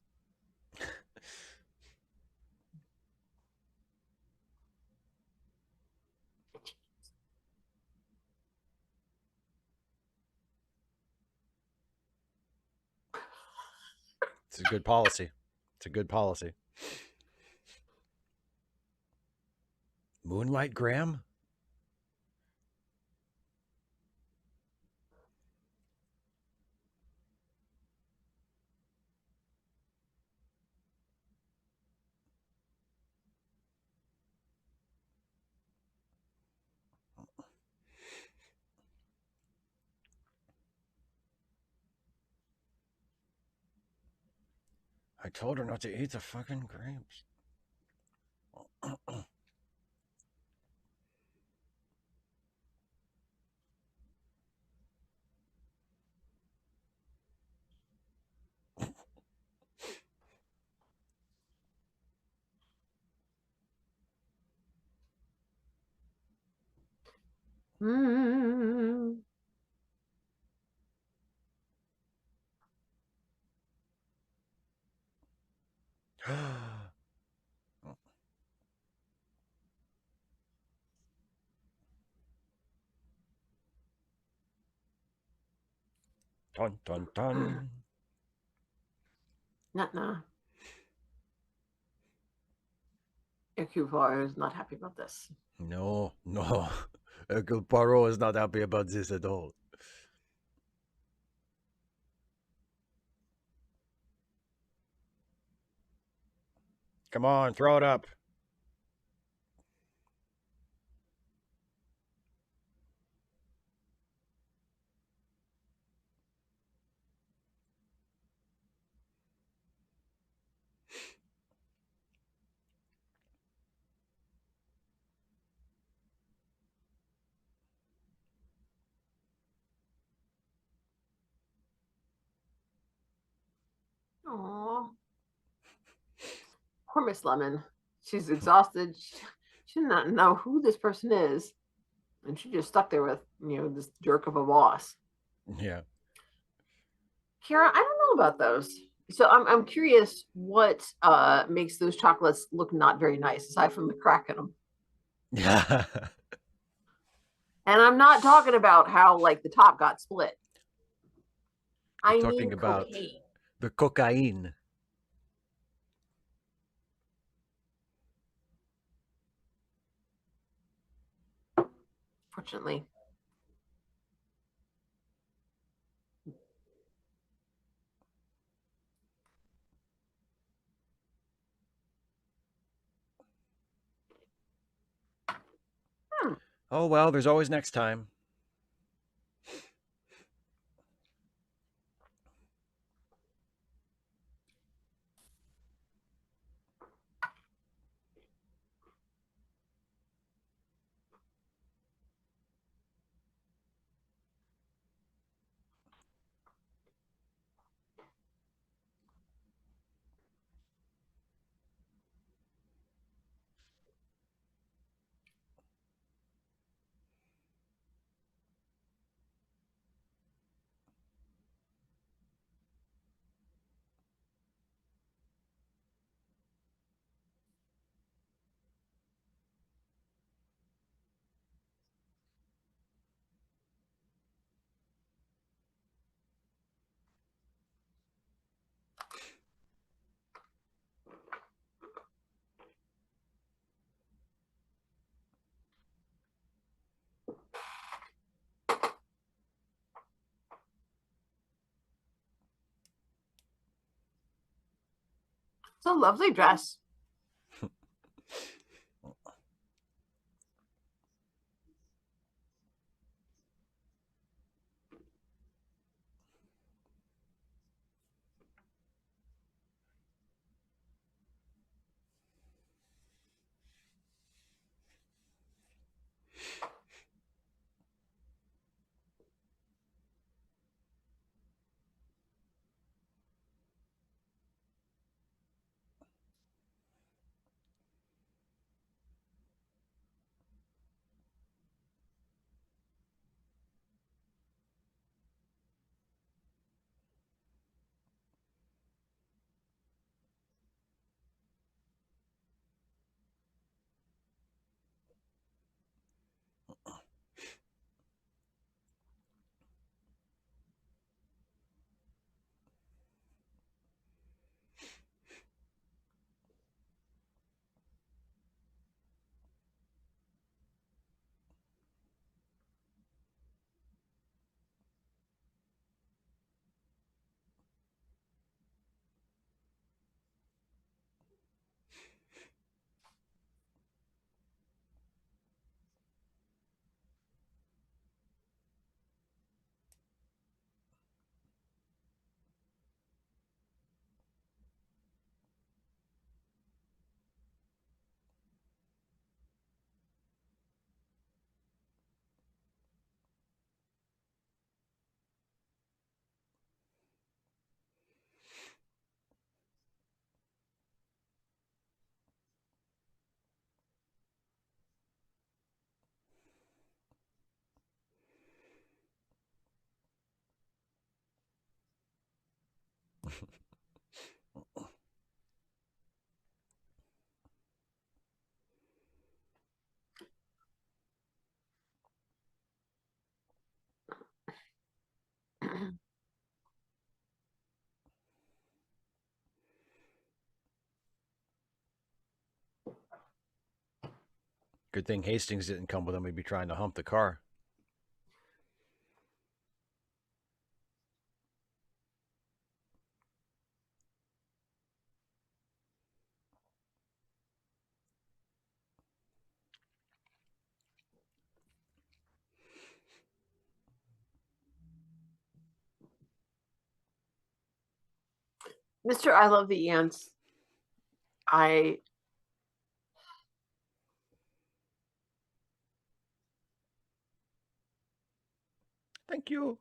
It's a good policy. It's a good policy. Moonlight Graham? I told her not to eat the fucking grapes. Mm. Dun dun dun. Nah. Hercule Poirot is not happy about this. No, no. Hercule Poirot is not happy about this at all. Come on, throw it up. Aww. Poor Miss Lemon. She's exhausted. She did not know who this person is. And she just stuck there with, this jerk of a boss. Yeah. Kara, I don't know about those. So I'm curious what makes those chocolates look not very nice aside from the crack in them. Yeah. And I'm not talking about how like the top got split. You're I talking mean about cocaine. the cocaine. Fortunately, hmm, Oh, well, there's always next time. it's a lovely dress. Good thing Hastings didn't come with him. He'd be trying to hump the car. Mr. I love the ants. I Thank you.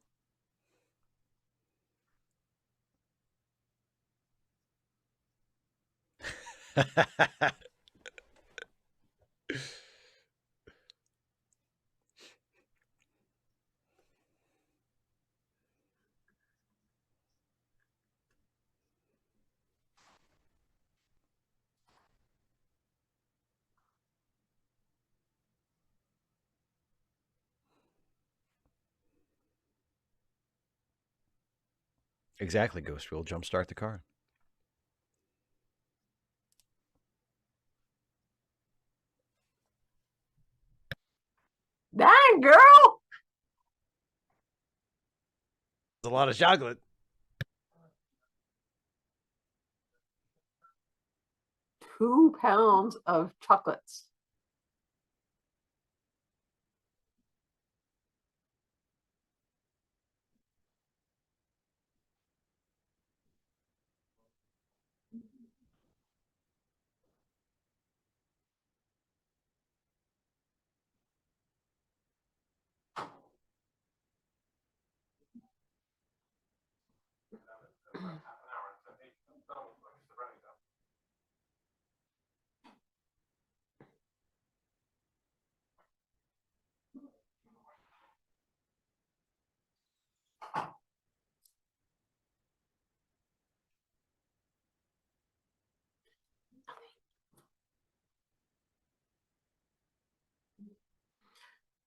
Exactly, Ghost. We'll jumpstart the car. Dang, girl! There's a lot of chocolate. 2 pounds of chocolates.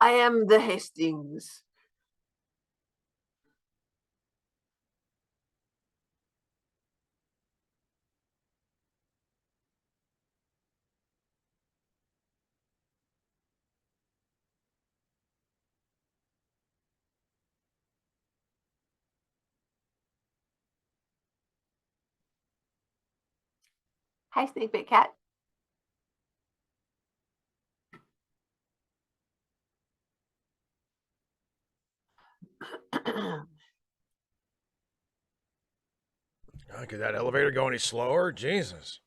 I am the Hastings. Hi, Snake Bit Cat. Could that elevator go any slower? Jesus.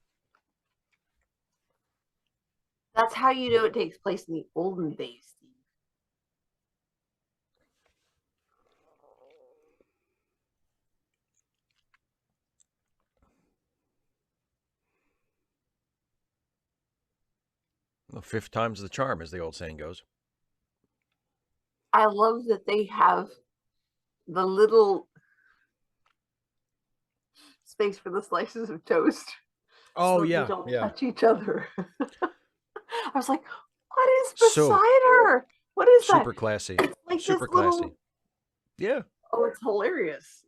That's how you know it takes place in the olden days, Steve. Well, fifth time's the charm, as the old saying goes. I love that they have the little space for the slices of toast Oh, so that they yeah, don't yeah. touch each other. I was like, what is So beside her? What is that? super classy. It's like this Super little. classy. Yeah. Oh, it's hilarious.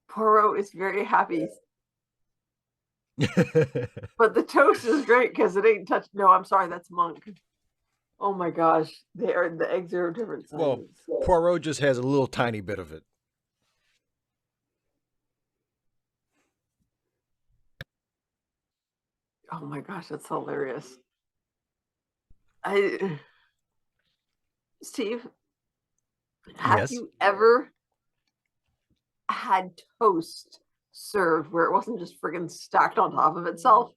Poirot is very happy, but the toast is great because it ain't touched. No, I'm sorry, that's Monk. Oh my gosh, the eggs are different Well, sizes. Poirot just has a little tiny bit of it. Oh my gosh, that's hilarious. I Steve, have Yes. you ever had toast served where it wasn't just friggin' stacked on top of itself?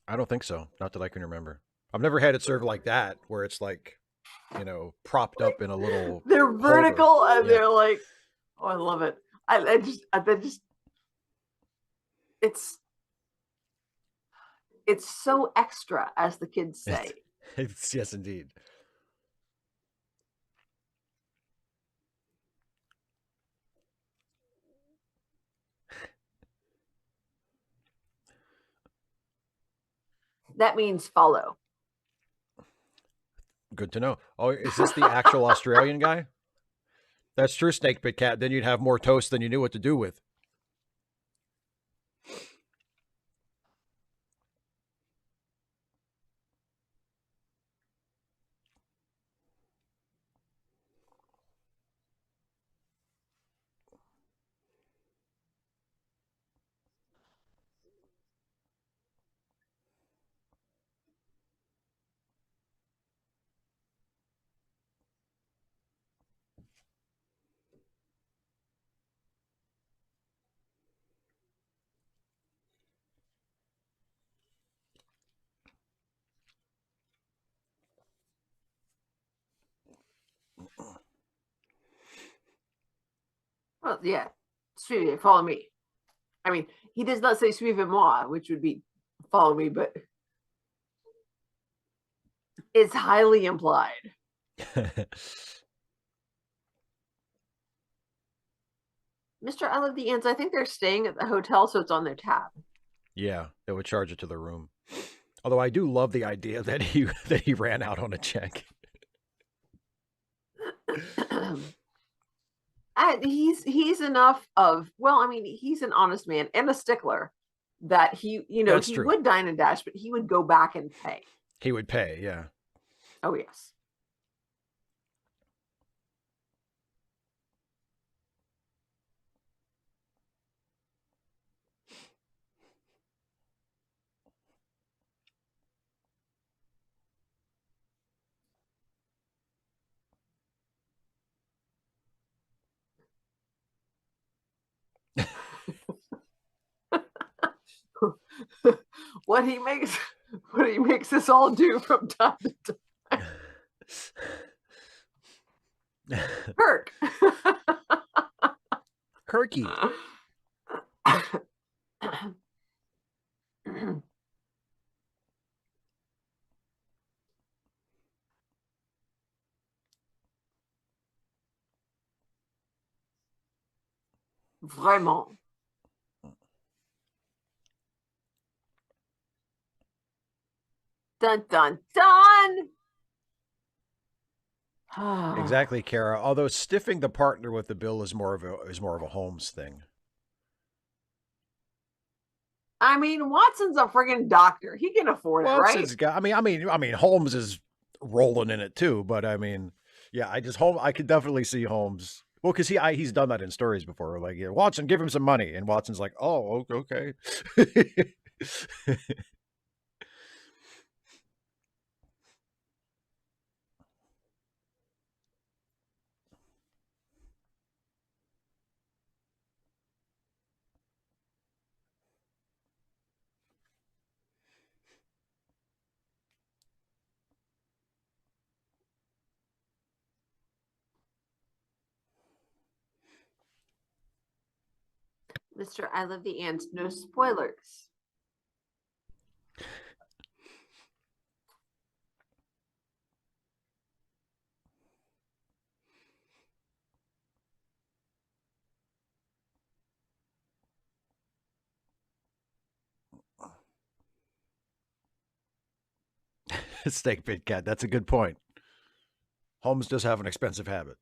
I don't think so. Not that I can remember. I've never had it served like that, where it's like, propped Like, up in a little they're holder. vertical and Yeah. they're like, oh, I love it. I just, it's it's so extra, as the kids say. It's yes, indeed. That means follow. Good to know. Oh, is this the actual Australian guy? That's true, Snake Pit Cat. Then you'd have more toast than you knew what to do with. Well, yeah, suivez, follow me. I mean, he does not say suivez moi, which would be follow me, but it's highly implied. Mr. I love the ants. I think they're staying at the hotel, so it's on their tab. Yeah, they would charge it to the room. Although I do love the idea that he ran out on a check. He's enough of, well, I mean, he's an honest man and a stickler that That's he true. would dine and dash, but he would go back and pay. He would pay, yeah. Oh yes. what he makes what he makes us all do from time to time. Kirk. Kirky. Vraiment. Dun dun dun. Exactly, Kara. Although stiffing the partner with the bill is more of a Holmes thing. I mean, Watson's a friggin' doctor. He can afford it, right? Watson's got. I mean, Holmes is rolling in it too. But I mean, yeah, I could definitely see Holmes. Well, because he's done that in stories before. Like, yeah, Watson, give him some money, and Watson's like, oh, okay. Mr. I Love the Ants, no spoilers. Steak bit cat. That's a good point. Holmes does have an expensive habit.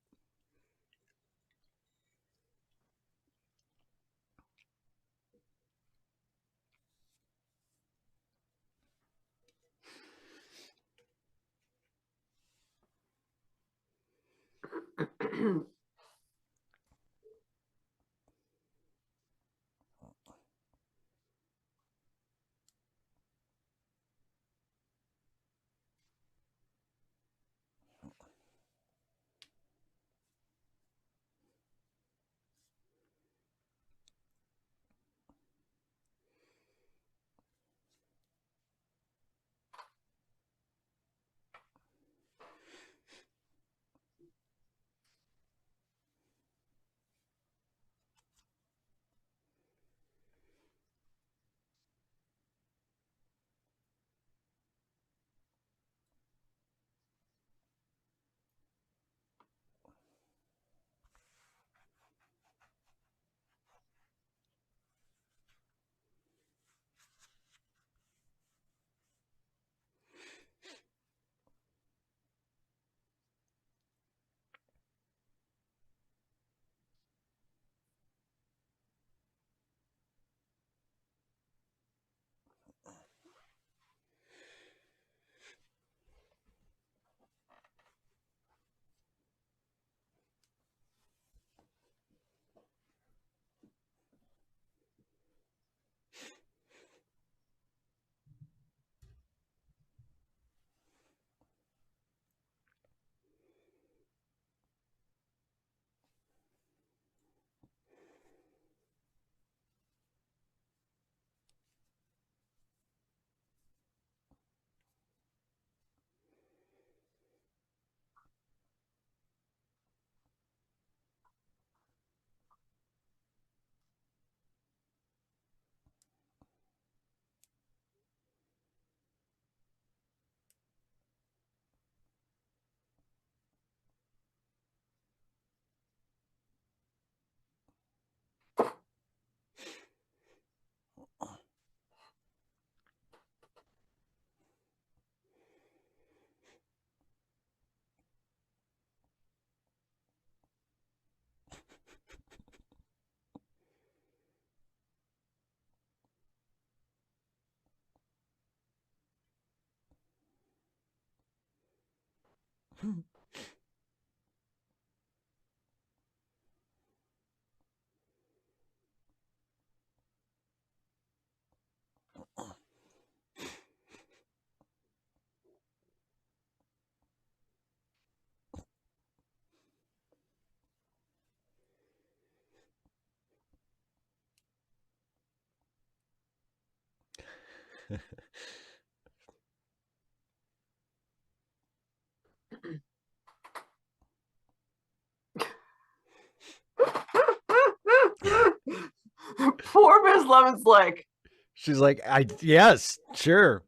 Poor Miss Lemon's like, She's like, I yes, sure.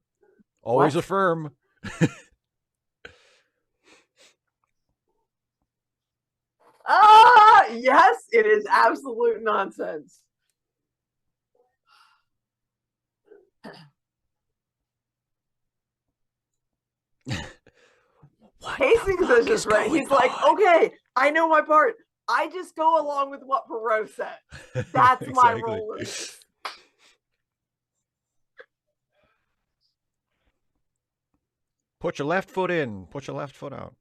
Always what? affirm. Ah, yes, it is absolute nonsense. What the Hastings is fuck is just right. going He's like, on? okay, I know my part. I just go along with what Perot said. That's my Exactly. role in this. Put your left foot in. Put your left foot out.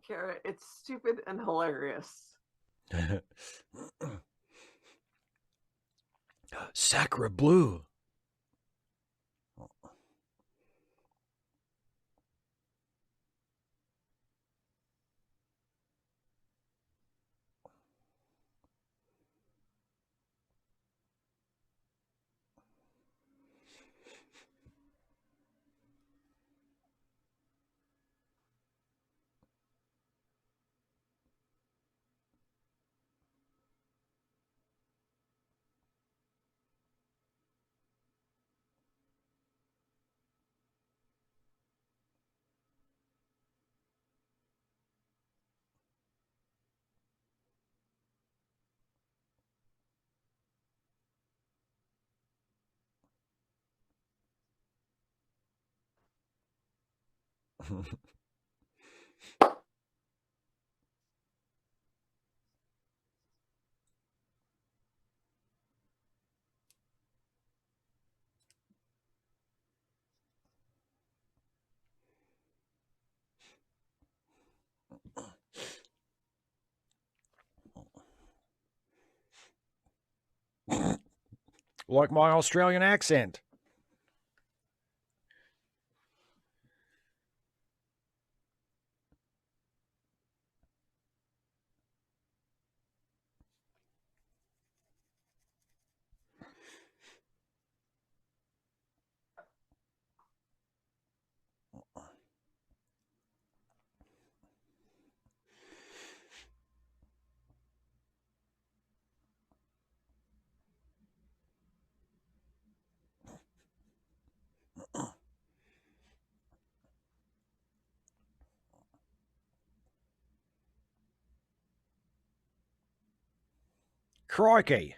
Kara, it's stupid and hilarious. Sacre bleu. Like my Australian accent. Crikey.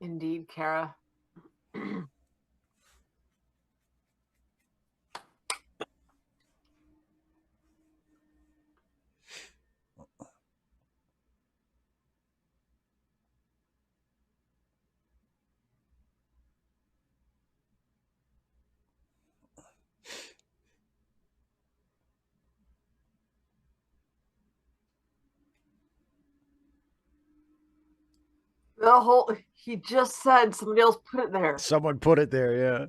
Indeed, Kara. The whole he just said somebody else put it there. Someone put it there, yeah.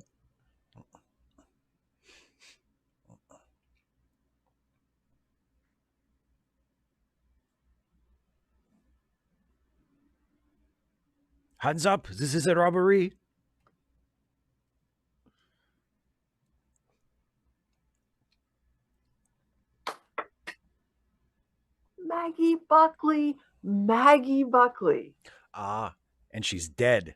Hands up, this is a robbery. Maggie Buckley. Maggie Buckley. Ah, and she's dead.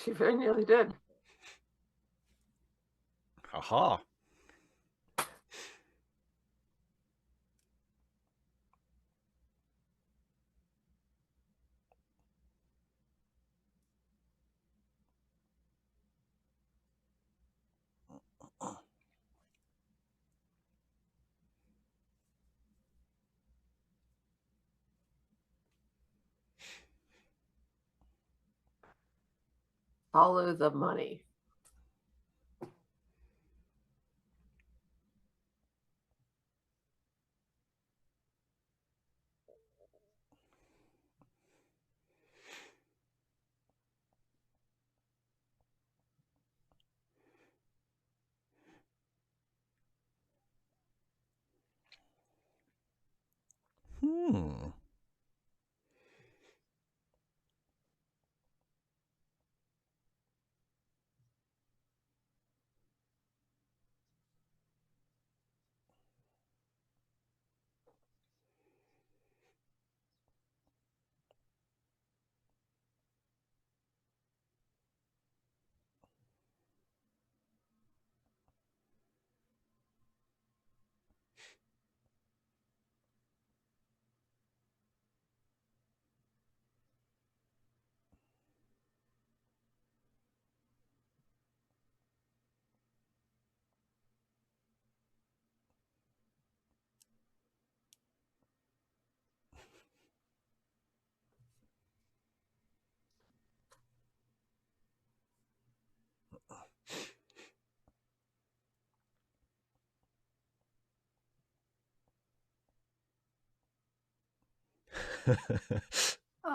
She very nearly did. Aha. Follow the money.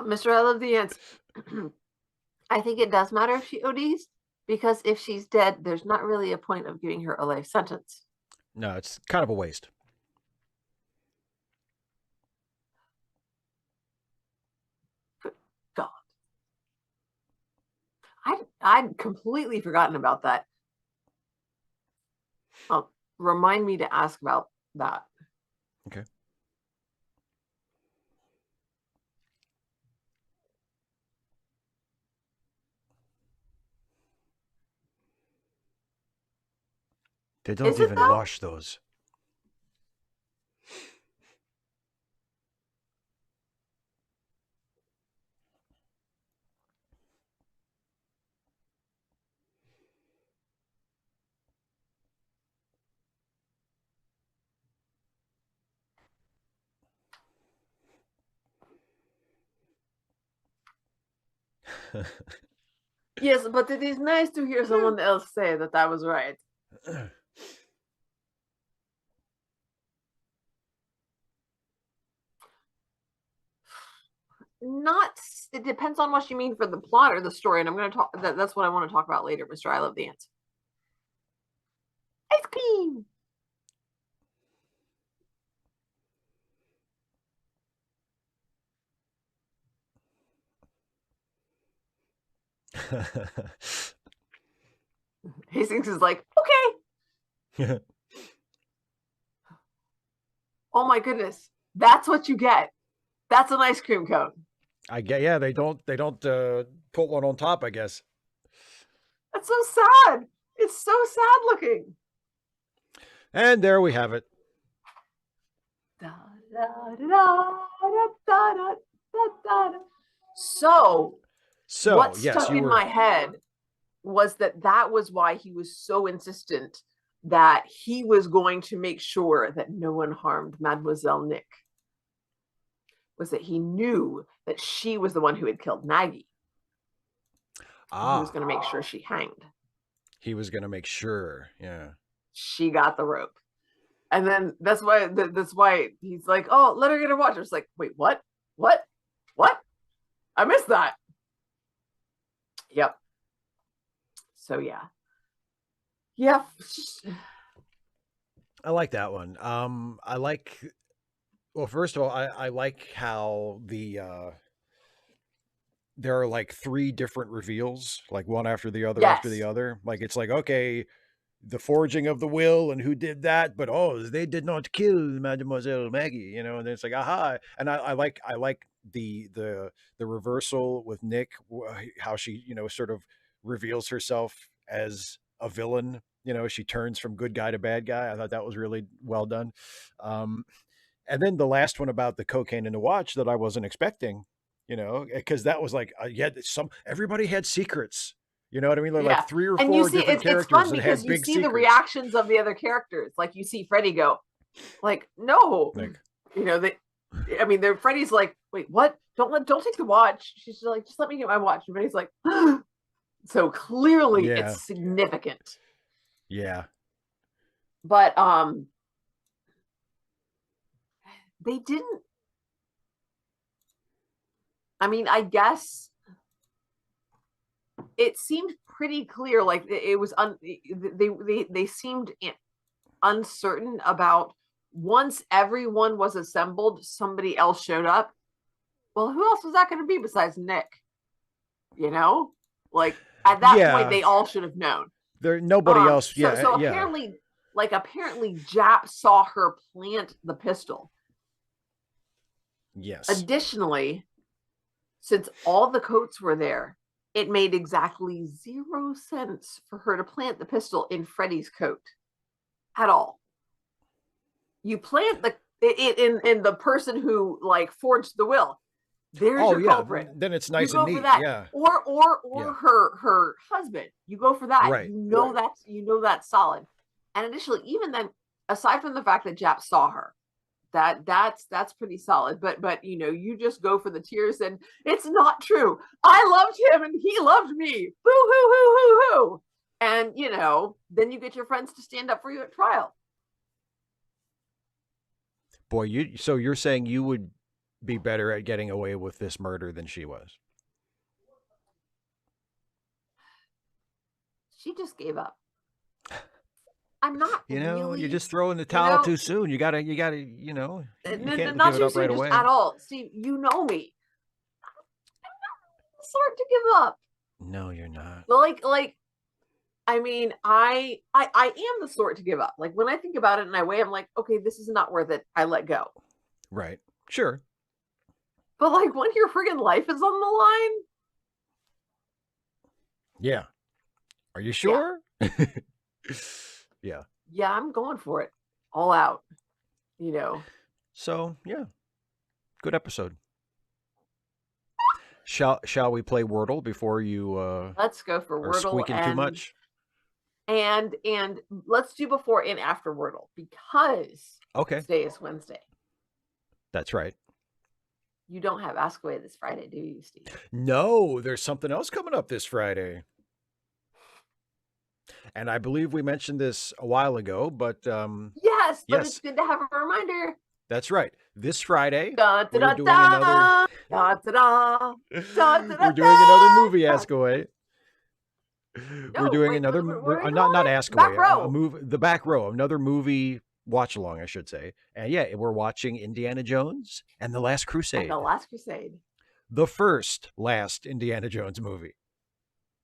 Mr. I love the ants. I think it does matter if she ODs, because if she's dead, there's not really a point of giving her a life sentence. No, it's kind of a waste. God. I'd completely forgotten about that. Oh, remind me to ask about that. Okay. They don't Is it even though? wash those. Yes, but it is nice to hear someone else say that that was right. Not. It depends on what you mean for the plot or the story, and I'm going to talk. That's what I want to talk about later, Mr. I love the ants. Ice cream. Hastings is like, okay. Oh my goodness, that's what you get. That's an ice cream cone. I get. Yeah, they don't put one on top, I guess. That's so sad. It's so sad looking. And there we have it. So what yes, stuck you in were. my head was that was why he was so insistent that he was going to make sure that no one harmed Mademoiselle Nick. Was that he knew that she was the one who had killed Maggie. And he was going to make sure she hanged. He was going to make sure. Yeah. She got the rope. And then that's why he's like, oh, let her get her watch. It's like, wait, what? What? I missed that. Yep. So yeah. I like that one. I like. Well, first of all, I like how there are like 3 different reveals, like one after the other after the Yes. other. Like it's like, okay, the forging of the will and who did that, but oh, they did not kill Mademoiselle Maggie, and then it's like, aha. And I like the reversal with Nick, how she, sort of reveals herself as a villain. She turns from good guy to bad guy. I thought that was really well done. And then the last one about the cocaine in the watch that I wasn't expecting, because that was like, yeah, everybody had secrets. You know what I mean? Like Yeah. 3 or And you 4 see, different it's characters fun that because had you big see the secrets. reactions of the other characters. Like you see Freddy go, like, no. Like, Freddy's like, wait, what? Don't take the watch. She's like, just let me get my watch. And Freddy's like, so clearly yeah, it's significant. yeah. But they didn't. I guess it seemed pretty clear. Like it was they seemed uncertain about once everyone was assembled, somebody else showed up. Well, who else was that going to be besides Nick? You know, like at that point, Yeah. they all should have known. There, nobody else. So, Yeah. so Yeah. apparently, Jap saw her plant the pistol. Yes. Additionally, since all the coats were there, it made exactly 0 sense for her to plant the pistol in Freddy's coat at all. You plant in the person who like forged the will. There's your culprit. Then it's You nice go and for neat. that, Yeah. or her husband. You go for that. Right. That's solid. And additionally, even then, aside from the fact that Jap saw her, that's pretty solid. But you just go for the tears, and it's not true. I loved him, and he loved me. Boo hoo hoo hoo hoo. And then you get your friends to stand up for you at trial. Boy, you're saying you would be better at getting away with this murder than she was. She just gave up. I'm not. You're just throwing the towel too soon. You gotta, you can't not give it up right away at all. Steve, you know me. I'm not the sort to give up. No, you're not. I mean, I am the sort to give up. Like when I think about it and I weigh, I'm like, okay, this is not worth it. I let go. Right. Sure. But like when your friggin' life is on the line. Yeah. Are you sure? Yeah. Yeah. Yeah, I'm going for it. All out. So yeah. Good episode. Shall we play Wordle before you let's go for Wordle squeaking too much? And let's do before and after Wordle because today is Wednesday. That's right. You don't have Ask Away this Friday, do you, Steve? No, there's something else coming up this Friday. And I believe we mentioned this a while ago, but yes, but it's good to have a reminder. That's right. This Friday, we're doing another movie Ask Away. We're doing another not Ask Away, the Back Row, another movie watch along, I should say. And yeah, we're watching Indiana Jones and the Last Crusade. The first last Indiana Jones movie,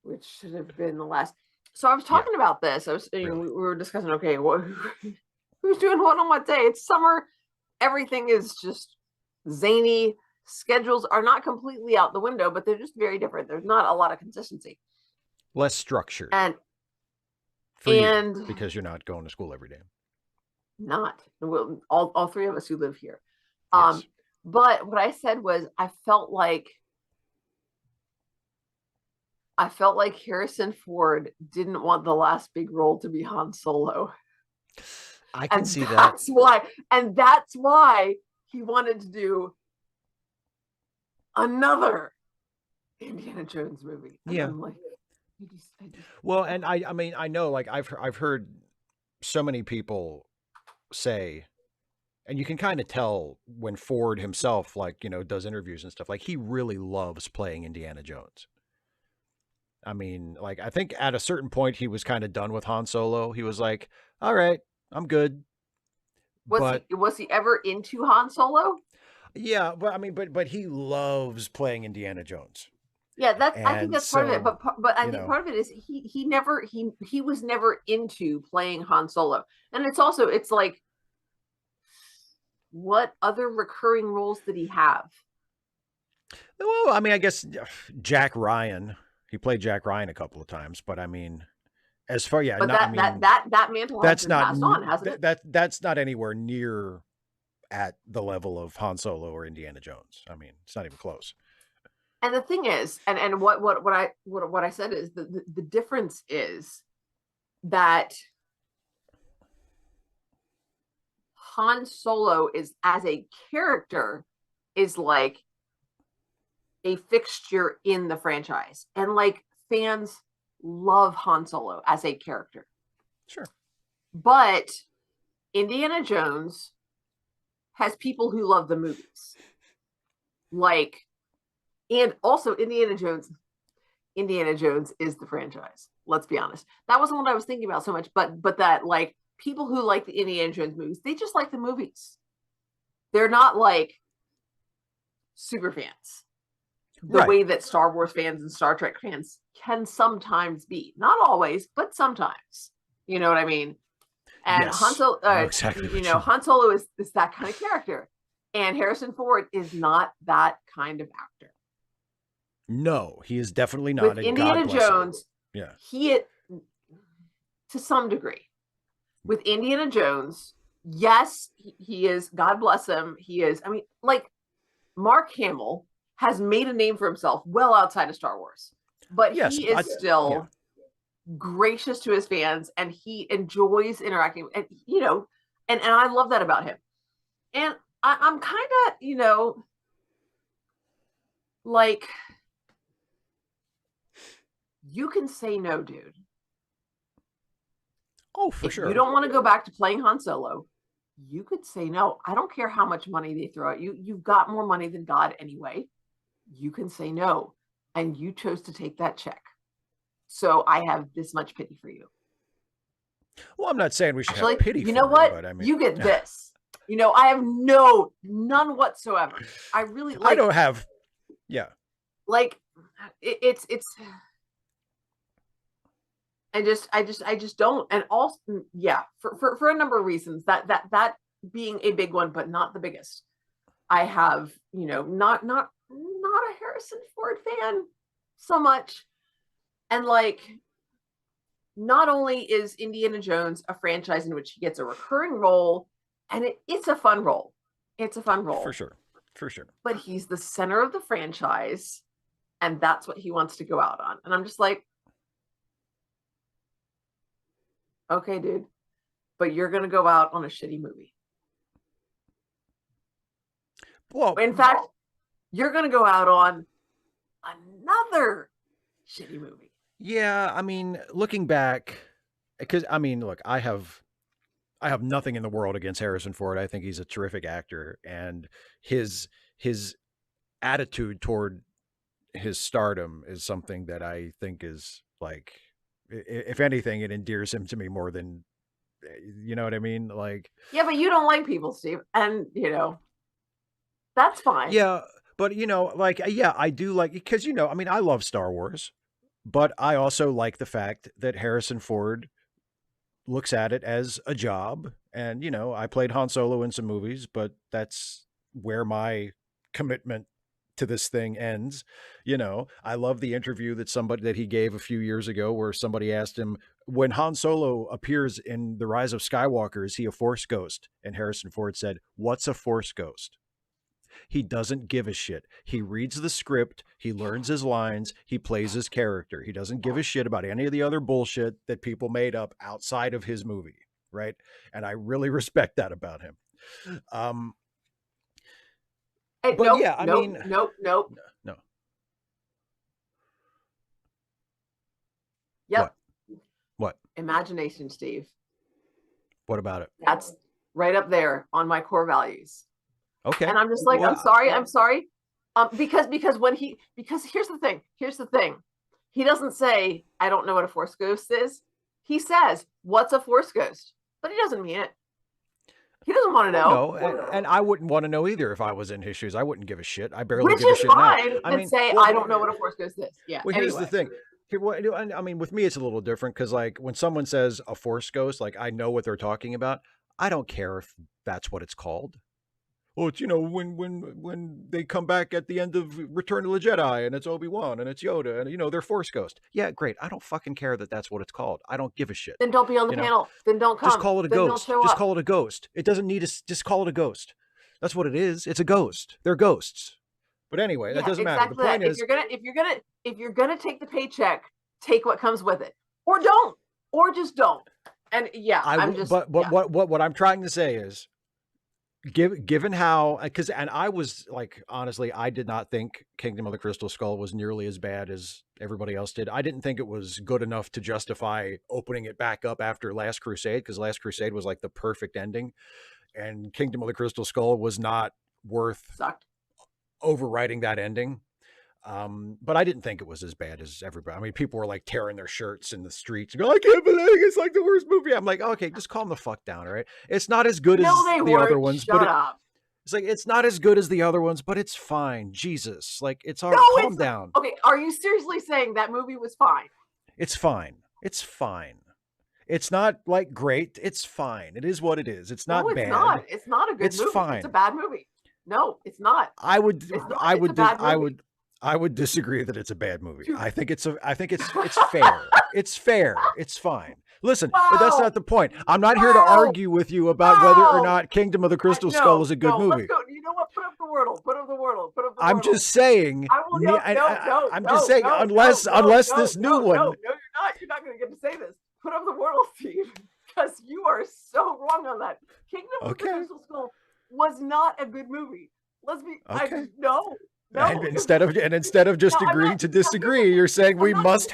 which should have been the last. So I was talking about this. We were discussing. Okay, who's doing what on what day? It's summer. Everything is just zany. Schedules are not completely out the window, but they're just very different. There's not a lot of consistency. Less structured. And you, because you're not going to school every day. Not all three of us who live here. Yes. But what I said was I felt like Harrison Ford didn't want the last big role to be Han Solo. I can see that. That's why he wanted to do another Indiana Jones movie. And yeah. I'm like, well, and I mean, I know, like I've heard so many people say, and you can kind of tell when Ford himself, does interviews and stuff, like he really loves playing Indiana Jones. I mean, like, I think at a certain point he was kind of done with Han Solo. He was like, all right, I'm good. Was he ever into Han Solo? Yeah, but I mean, but he loves playing Indiana Jones. Yeah, I think that's part of it. But I think part of it is he was never into playing Han Solo. And it's like, what other recurring roles did he have? Well, I mean, I guess Jack Ryan. He played Jack Ryan a couple of times, but I mean, as far but that mantle has been passed on, hasn't it? That's not anywhere near at the level of Han Solo or Indiana Jones. I mean, it's not even close. And the thing is, and what I said is the difference is that Han Solo is, as a character, is like a fixture in the franchise, and like fans love Han Solo as a character. Sure. But Indiana Jones has people who love the movies. And also Indiana Jones is the franchise. Let's be honest. That wasn't what I was thinking about so much, but that, like, people who like the Indiana Jones movies, they just like the movies. They're not like super fans the Right. way that Star Wars fans and Star Trek fans can sometimes be. Not always, but sometimes. You know what I mean? And Han Yes. Solo, I know exactly what you mean. Han Solo is that kind of character, and Harrison Ford is not that kind of actor. No, he is definitely With not, and God Indiana bless him. Jones, Yeah. he to some degree. With Indiana Jones, yes, he is. God bless him. He is. I mean, like Mark Hamill has made a name for himself well outside of Star Wars, but Yes, he is still yeah. gracious to his fans, and he enjoys interacting. And and I love that about him. And I'm kind of like, you can say no, dude. Oh, for If you sure. don't want to go back to playing Han Solo, you could say no. I don't care how much money they throw at you. You've got more money than God anyway. You can say no. And you chose to take that check. So I have this much pity for you. Well, I'm not saying we should have Actually, pity you know for him, what? but I mean, You get this. I have none whatsoever. I really I like, don't have, yeah. like, it's I just don't. And also, yeah, for a number of reasons, that being a big one, but not the biggest. I have, not a Harrison Ford fan so much. And like, not only is Indiana Jones a franchise in which he gets a recurring role, and it's a fun role. It's a fun For role. sure. For sure. But he's the center of the franchise, and that's what he wants to go out on. And I'm just like, okay, dude, but you're going to go out on a shitty movie. Well, In fact, you're going to go out on another shitty movie. yeah, I mean, looking back, because I mean, look, I have nothing in the world against Harrison Ford. I think he's a terrific actor, and his attitude toward his stardom is something that I think is like, if anything, it endears him to me more than, you know what I mean? Like, Yeah, but you don't like people, Steve, and that's fine. yeah, but like, yeah, I do like, because I mean, I love Star Wars, but I also like the fact that Harrison Ford looks at it as a job. And, I played Han Solo in some movies, but that's where my commitment to this thing ends. I love the interview that he gave a few years ago where somebody asked him, when Han Solo appears in The Rise of Skywalker, is he a Force ghost? And Harrison Ford said, "What's a Force ghost?" He doesn't give a shit. He reads the script, he learns his lines, he plays his character. He doesn't give a shit about any of the other bullshit that people made up outside of his movie, right? And I really respect that about him. But Nope, yeah, I mean, nope. no. Yep. What? Imagination, Steve. What about it? That's right up there on my core values. Okay. And I'm just like, well, I'm sorry. Because here's the thing. He doesn't say, I don't know what a Force ghost is. He says, what's a Force ghost? But he doesn't mean it. He doesn't want to know. No, and I wouldn't want to know either if I was in his shoes. I wouldn't give a shit. I barely Which give a is shit now. fine. I mean, say, well, I don't know what a Force ghost is. Yeah. Well, here's the thing. I mean, with me, it's a little different because, like, when someone says a Force ghost, like, I know what they're talking about. I don't care if that's what it's called. Oh, it's when they come back at the end of Return of the Jedi and it's Obi-Wan and it's Yoda and they're Force ghost. Yeah, great. I don't fucking care that that's what it's called. I don't give a shit. Then don't be on the panel. Then don't come. Just call it a ghost. Just call it a ghost. It doesn't need just call it a ghost. That's what it is. It's a ghost. They're ghosts. But anyway, that doesn't matter. The point is, if you're gonna take the paycheck, take what comes with it, or don't, or just don't. And yeah, what I'm trying to say is, given how, and I was like, honestly, I did not think Kingdom of the Crystal Skull was nearly as bad as everybody else did. I didn't think it was good enough to justify opening it back up after Last Crusade, because Last Crusade was like the perfect ending, and Kingdom of the Crystal Skull was not worth overwriting that ending. But I didn't think it was as bad as everybody. I mean, people were like tearing their shirts in the streets and go, I can't believe it's like the worst movie. I'm like, okay, just calm the fuck down. All right. It's not as good No, as they the other weren't. ones, but Shut up. it's like, it's not as good as the other ones, but it's fine. Jesus. Like, it's all No, right. Calm it's down. okay. Are you seriously saying that movie was fine? It's fine. It's fine. It's not like great. It's fine. It is what it is. It's No, not it's bad. not. It's not a good It's movie. fine. It's a bad movie. No, it's not. I would, It's not. I It's a would, bad I movie. would, I would disagree that it's a bad movie. Dude. I think it's fair. It's fair. It's fine. Listen, but that's Wow. not the point. I'm not here to Wow. argue with you about whether or Wow. not Kingdom of the Crystal No, Skull is a good no, movie. Let's go. You know what? Put up the Wordle. Put up the Wordle. Put up the Wordle. I'm just saying. I will no, I'm just saying, unless this new one. No, you're not. You're not going to get to say this. Put up the Wordle, Steve, because you are so wrong on that. Kingdom of the Crystal Skull was not a good movie. Let's be. Okay. No. And instead of just agreeing to disagree, you're saying we must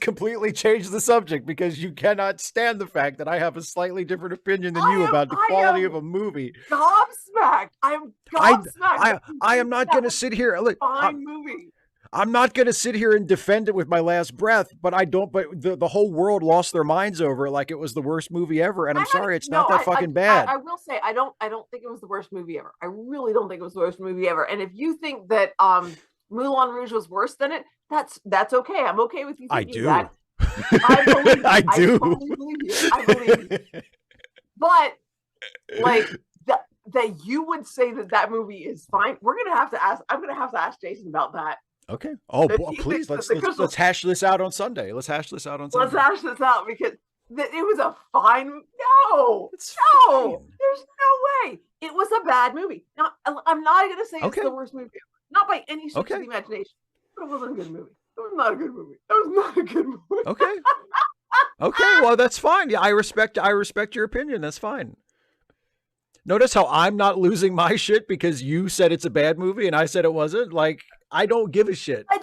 completely change the subject because you cannot stand the fact that I have a slightly different opinion than you about the quality of a movie. Gobsmacked. I am gobsmacked. I am not going to sit here. Look, fine movie. I'm not going to sit here and defend it with my last breath, but the whole world lost their minds over it like it was the worst movie ever. And I'm sorry, it's not that fucking bad. I will say, I don't think it was the worst movie ever. I really don't think it was the worst movie ever. And if you think that Moulin Rouge was worse than it, that's okay. I'm okay with you thinking that. I believe you. I do. I totally believe you. I believe you. But like that you would say that movie is fine. I'm gonna have to ask Jason about that. Okay. Oh, please, let's hash this out on Sunday. Let's hash this out because it was a fine. No, it's fine. There's no way. It was a bad movie. Now, I'm not going to say it's the worst movie ever. Not by any stretch of the imagination. But it wasn't a good movie. It was not a good movie. It was not a good movie. Okay. Okay. Well, that's fine. Yeah, I respect your opinion. That's fine. Notice how I'm not losing my shit because you said it's a bad movie and I said it wasn't. Like, I don't give a shit. You're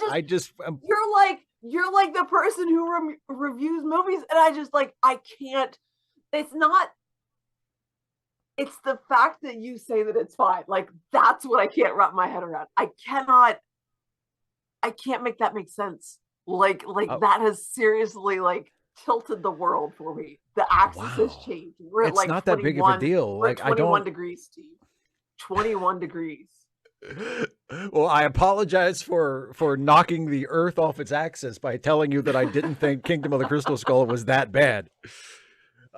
like the person who reviews movies, and I can't. It's the fact that you say that it's fine. Like, that's what I can't wrap my head around. I can't make that make sense. That has seriously tilted the world for me. The axis has changed. We're it's not that big of a deal. We're 21 degrees, Steve. 21 degrees. Well, I apologize for knocking the earth off its axis by telling you that I didn't think Kingdom of the Crystal Skull was that bad.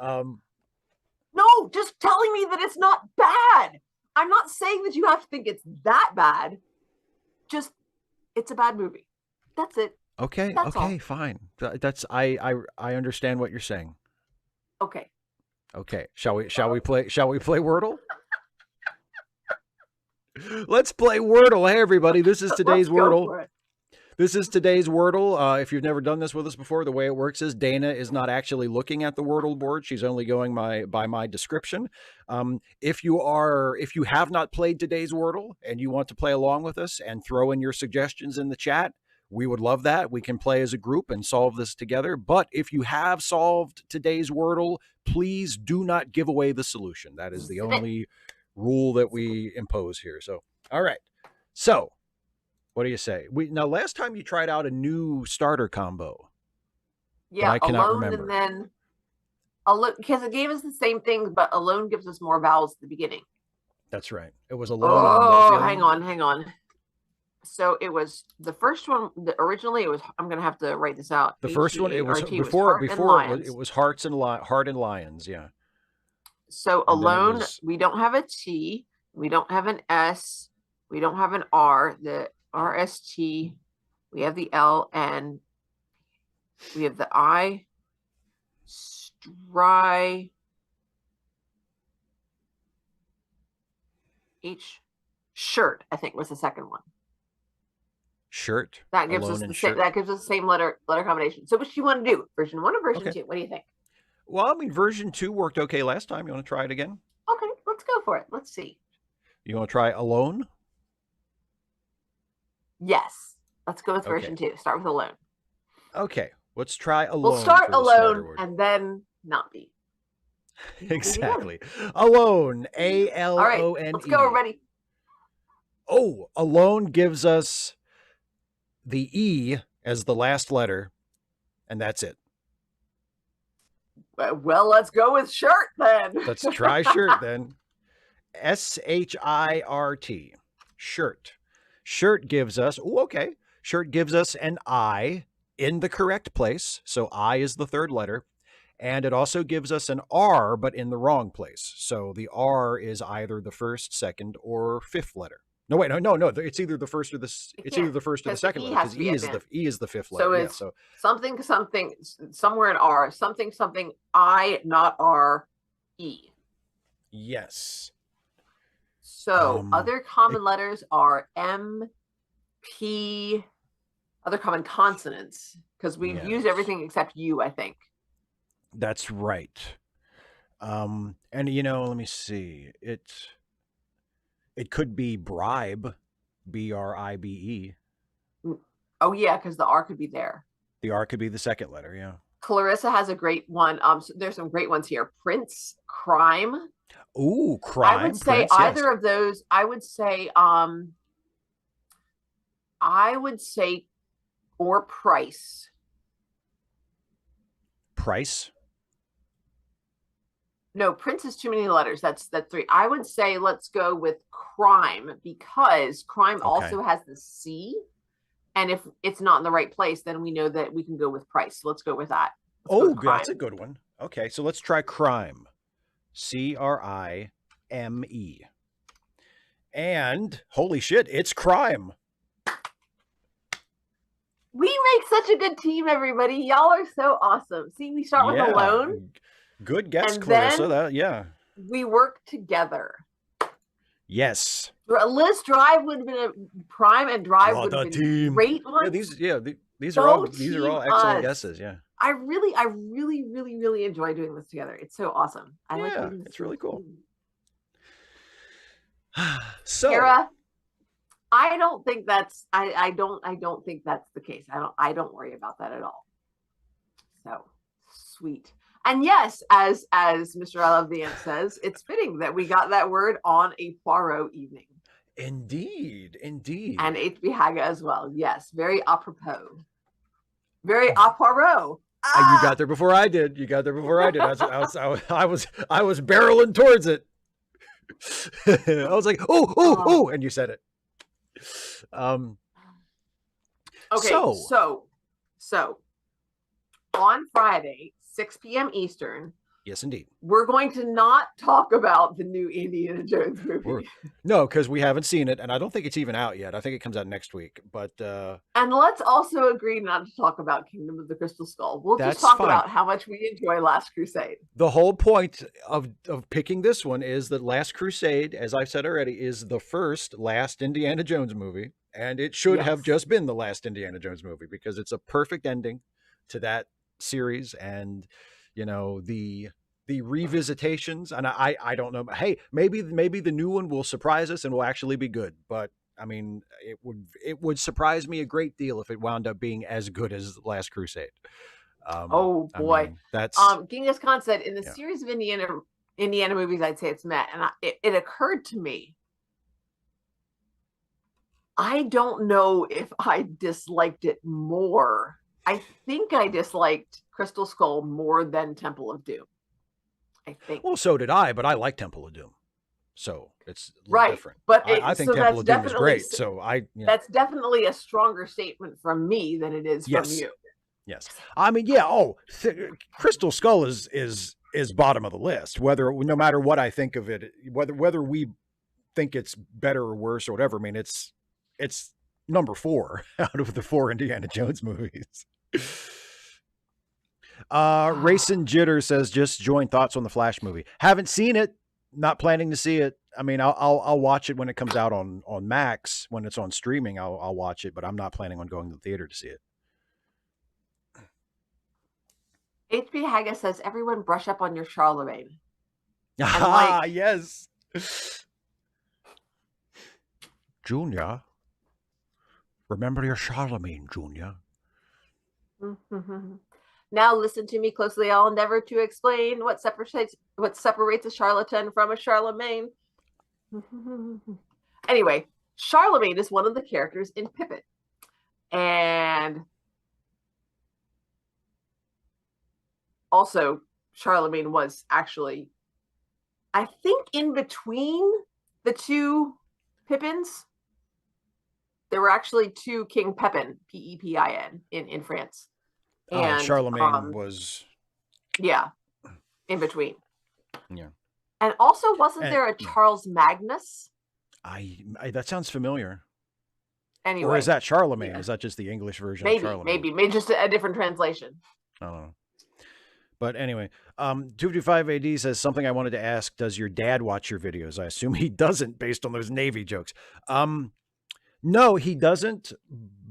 No, just telling me that it's not bad. I'm not saying that you have to think it's that bad. Just, it's a bad movie. That's it. Okay. That's okay. all. Fine. I understand what you're saying. Okay. Okay. Shall we play Wordle? Let's play Wordle. Hey, everybody. This is today's Wordle. This is today's Wordle. If you've never done this with us before, the way it works is Dana is not actually looking at the Wordle board. She's only going by my description. If you have not played today's Wordle and you want to play along with us and throw in your suggestions in the chat, we would love that. We can play as a group and solve this together. But if you have solved today's Wordle, please do not give away the solution. That is the only rule that we impose here. So, all right. So, what do you say? Now, last time you tried out a new starter combo. Yeah, I cannot alone remember. And then alone, because it gave us the same things, but alone gives us more vowels at the beginning. That's right. It was alone. Oh, hang on. So it was the first one. Originally, it was. I'm gonna have to write this out. The first one. It was before it was heart and lions. Yeah. So alone, we don't have a T, we don't have an S, we don't have an R. The RST, we have the L, and we have the I. Shirt, I think was the second one. Shirt. That gives us the same letter combination. So what do you want to do? Version 1 or version 2? What do you think? Well, I mean, version 2 worked okay last time. You want to try it again? Okay, let's go for it. Let's see. You want to try alone? Yes. Let's go with version 2. Start with alone. Okay. Let's try alone. We'll start alone and then not be. Exactly. Alone. ALONE. All right, let's go. Ready? Oh, alone gives us the E as the last letter, and that's it. Well, let's go with shirt then. Let's try shirt then. SHIRT. Shirt. Shirt gives us, okay. Shirt gives us an I in the correct place. So I is the third letter. And it also gives us an R, but in the wrong place. So the R is either the first, second, or fifth letter. No, wait, no. It's either the first or it's either the first or the second letter, because E is the fifth letter. So it's something, somewhere in R, something, I, not R, E. Yes. So other common letters are M, P, other common consonants, because we've used everything except U, I think. That's right. And let me see. It could be bribe, BRIBE. Oh yeah, because the R could be there. The R could be the second letter, yeah. Clarissa has a great one. So there's some great ones here. Prince, crime. Ooh, crime. I would say either of those. I would say or price. Price? No, Prince is too many letters. That's three. I would say let's go with crime, because crime also has the C. And if it's not in the right place, then we know that we can go with price. So let's go with that. That's a good one. Okay, so let's try crime. CRIME. And holy shit, it's crime. We make such a good team, everybody. Y'all are so awesome. See, we start with alone. Good guess, Clarissa. We work together. Yes. Liz Drive would have been a prime, and Drive would have been great ones. These are all excellent guesses. Yeah. I really enjoy doing this together. It's so awesome. I like doing this. It's really cool. So Sarah, I don't think that's I don't think that's the case. I don't worry about that at all. So sweet. And yes, as Mr. I Love the Ant says, it's fitting that we got that word on a Poirot evening. Indeed. And H.B. Haga as well. Yes, very apropos. Very a Poirot. You got there before I did. I was barreling towards it. I was like, oh, and you said it. Okay, so on Friday, 6 p.m. Eastern. Yes, indeed. We're going to not talk about the new Indiana Jones movie. No, because we haven't seen it, and I don't think it's even out yet. I think it comes out next week. But and let's also agree not to talk about Kingdom of the Crystal Skull. We'll just talk about how much we enjoy Last Crusade. The whole point of picking this one is that Last Crusade, as I've said already, is the last Indiana Jones movie, and it should have just been the last Indiana Jones movie, because it's a perfect ending to that series. And the revisitations, and I don't know, hey, maybe the new one will surprise us and will actually be good, but I mean, it would surprise me a great deal if it wound up being as good as Last Crusade. Oh boy. I mean, that's Genghis Khan said in the series of Indiana movies, I'd say it's met, and it occurred to me, I don't know if I disliked it more. I think I disliked Crystal Skull more than Temple of Doom. I think. Well, so did I, but I like Temple of Doom, so it's different. But I think Temple of Doom is great. So that's definitely a stronger statement from me than it is from you. Yes, I mean, Crystal Skull is bottom of the list. No matter what I think of it, whether we think it's better or worse or whatever. I mean, it's number 4 out of the 4 Indiana Jones movies. Racing Jitter says, just join thoughts on the Flash movie. Haven't seen it, not planning to see it. I mean, I'll watch it when it comes out on Max. When it's on streaming, I'll watch it, but I'm not planning on going to the theater to see it. HB Haggis says, everyone brush up on your Charlemagne. Yes. Junior, remember your Charlemagne, Junior. Now listen to me closely. I'll endeavor to explain what separates a charlatan from a Charlemagne. Anyway, Charlemagne is one of the characters in Pippin. And also, Charlemagne was actually, I think, in between the two Pippins. There were actually two King Pepin, Pepin, in France. And Charlemagne was, yeah, in between. yeah. And also, wasn't there a yeah. Charles Magnus? I that sounds familiar. Anyway, or is that Charlemagne? Yeah. Is that just the English version of Charlemagne? Maybe just a different translation. I don't know. But anyway, 255 AD says something I wanted to ask. Does your dad watch your videos? I assume he doesn't based on those Navy jokes. No, he doesn't,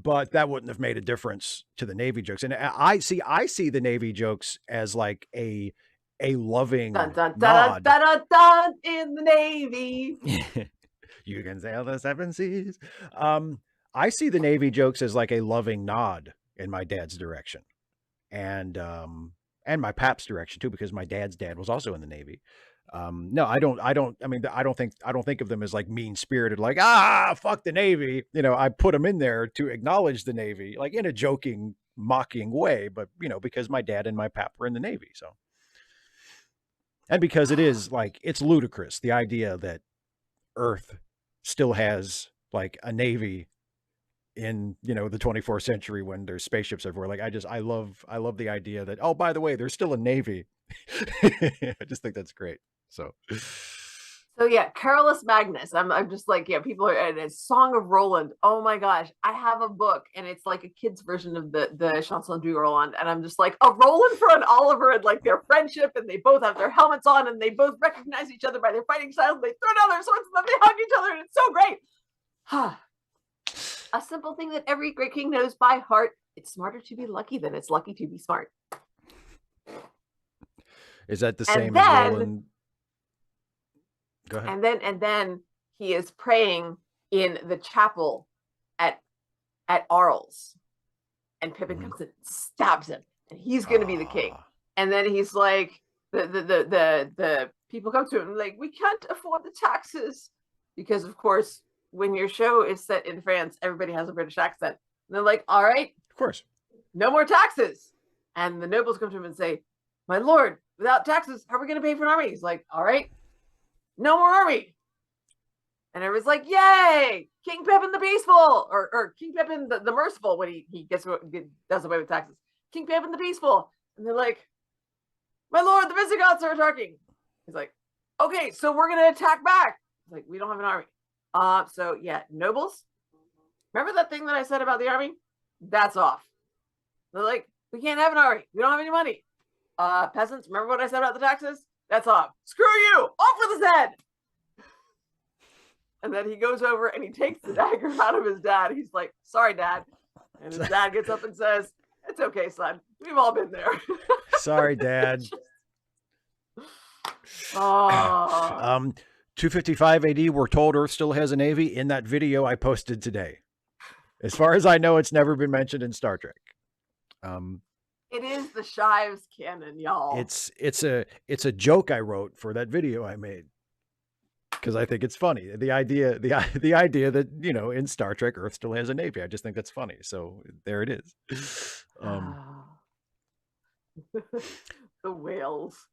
but that wouldn't have made a difference to the Navy jokes. And I see the Navy jokes as like a loving dun, dun, nod. Dun, dun, dun, dun, in the Navy. You can sail the seven seas. I see the Navy jokes as like a loving nod in my dad's direction. And my pap's direction too, because my dad's dad was also in the Navy. No, I don't think of them as like mean spirited, like, fuck the Navy. You know, I put them in there to acknowledge the Navy, like in a joking, mocking way, but you know, because my dad and my pap were in the Navy. So, and because it is like, it's ludicrous. The idea that Earth still has like a Navy in, you know, the 24th century when there's spaceships everywhere. Like, I love the idea that, oh, by the way, there's still a Navy. I just think that's great. So yeah, Carolus Magnus. I'm just like, yeah, people are, and it's Song of Roland. Oh my gosh, I have a book, and it's like a kid's version of the Chanson du Roland, and I'm just like, a Roland for an Oliver, and like their friendship, and they both have their helmets on, and they both recognize each other by their fighting styles. And they throw down their swords, and then they hug each other, and it's so great. A simple thing that every great king knows by heart: it's smarter to be lucky than it's lucky to be smart. Is that the same as Roland? Go ahead. And then he is praying in the chapel at Arles, and Pippin comes and stabs him, and he's going to be the king. And then he's like, the people come to him like, we can't afford the taxes, because of course, when your show is set in France, everybody has a British accent. And they're like, all right, of course, no more taxes. And the nobles come to him and say, my lord, without taxes, how are we going to pay for an army? He's like, all right, no more army. And everyone's like, yay, King Pepin the Peaceful, or King Pepin the Merciful, when he does away with taxes. King Pepin the Peaceful. And they're like, my lord, the Visigoths are attacking. He's like, okay, so we're going to attack back. He's like, we don't have an army. So yeah, nobles, remember that thing that I said about the army? That's off. They're like, we can't have an army. We don't have any money. Peasants, remember what I said about the taxes? That's off. Screw you! Off with his head! And then he goes over and he takes the dagger out of his dad. He's like, sorry, Dad. And his dad gets up and says, it's okay, son. We've all been there. Sorry, Dad. 255 AD, we're told Earth still has a Navy in that video I posted today. As far as I know, it's never been mentioned in Star Trek. It is the Shives canon, y'all. It's a joke I wrote for that video I made, because I think it's funny. The idea that, you know, in Star Trek, Earth still has a Navy. I just think that's funny. So there it is. The whales.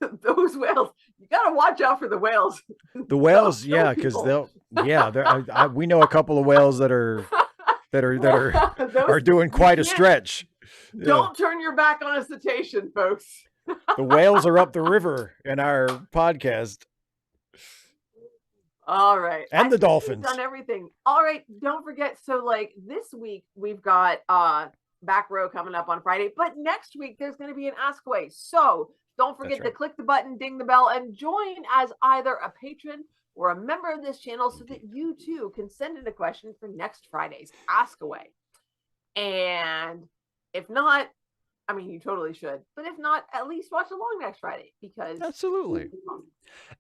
Those whales, you gotta watch out for the whales. The whales, yeah, because we know a couple of whales that are doing quite a stretch. Don't turn your back on a cetacean, folks. The whales are up the river in our podcast. All right, and the dolphins. We've done everything. All right, don't forget. So, like this week, we've got Back Row coming up on Friday, but next week there's going to be an Ask Away. So don't forget to click the button, ding the bell, and join as either a patron or a member of this channel so that you too can send in a question for next Friday's Ask Away. And if not, I mean, you totally should, but if not, at least watch along next Friday, because absolutely.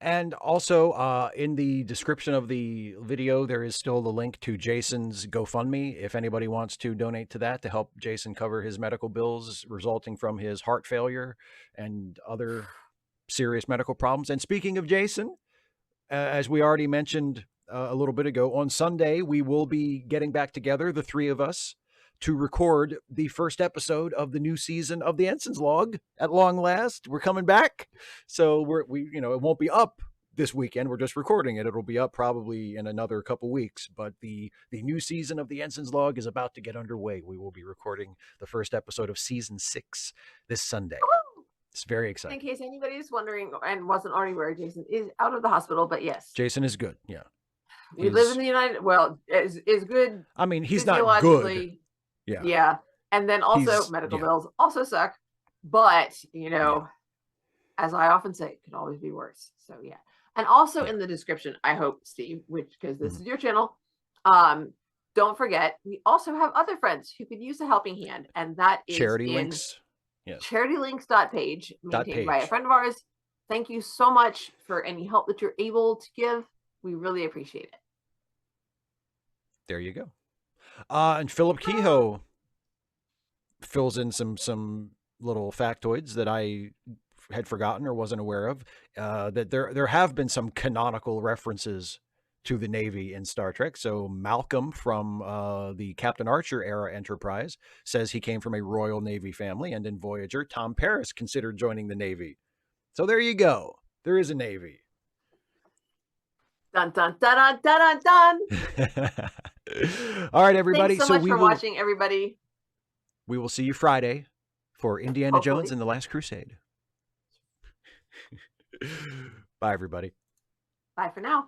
And also in the description of the video, there is still the link to Jason's GoFundMe. If anybody wants to donate to that to help Jason cover his medical bills resulting from his heart failure and other serious medical problems. And speaking of Jason, as we already mentioned a little bit ago, on Sunday, we will be getting back together, the three of us, to record the first episode of the new season of the Ensign's Log. At long last, we're coming back. So it won't be up this weekend. We're just recording it. It'll be up probably in another couple weeks. But the new season of the Ensign's Log is about to get underway. We will be recording the first episode of season 6 this Sunday. It's very exciting. In case anybody's wondering and wasn't already aware, Jason is out of the hospital, but yes. Jason is good, yeah. We live in the United, well, is good. I mean, he's not good. Yeah. Yeah. And then also medical bills also suck. But, as I often say, it could always be worse. So yeah. And also in the description, I hope, Steve, because this is your channel, don't forget, we also have other friends who could use a helping hand. And that is charity links. Yes. charitylinks.page, maintained by a friend of ours. Thank you so much for any help that you're able to give. We really appreciate it. There you go. And Philip Kehoe fills in some little factoids that I had forgotten or wasn't aware of. That there have been some canonical references to the Navy in Star Trek. So Malcolm from the Captain Archer era Enterprise says he came from a Royal Navy family, and in Voyager, Tom Paris considered joining the Navy. So there you go. There is a Navy. Dun dun dun dun dun dun. All right, everybody. Thanks so much for watching, everybody. We will see you Friday for Indiana Jones and the Last Crusade. Bye, everybody. Bye for now.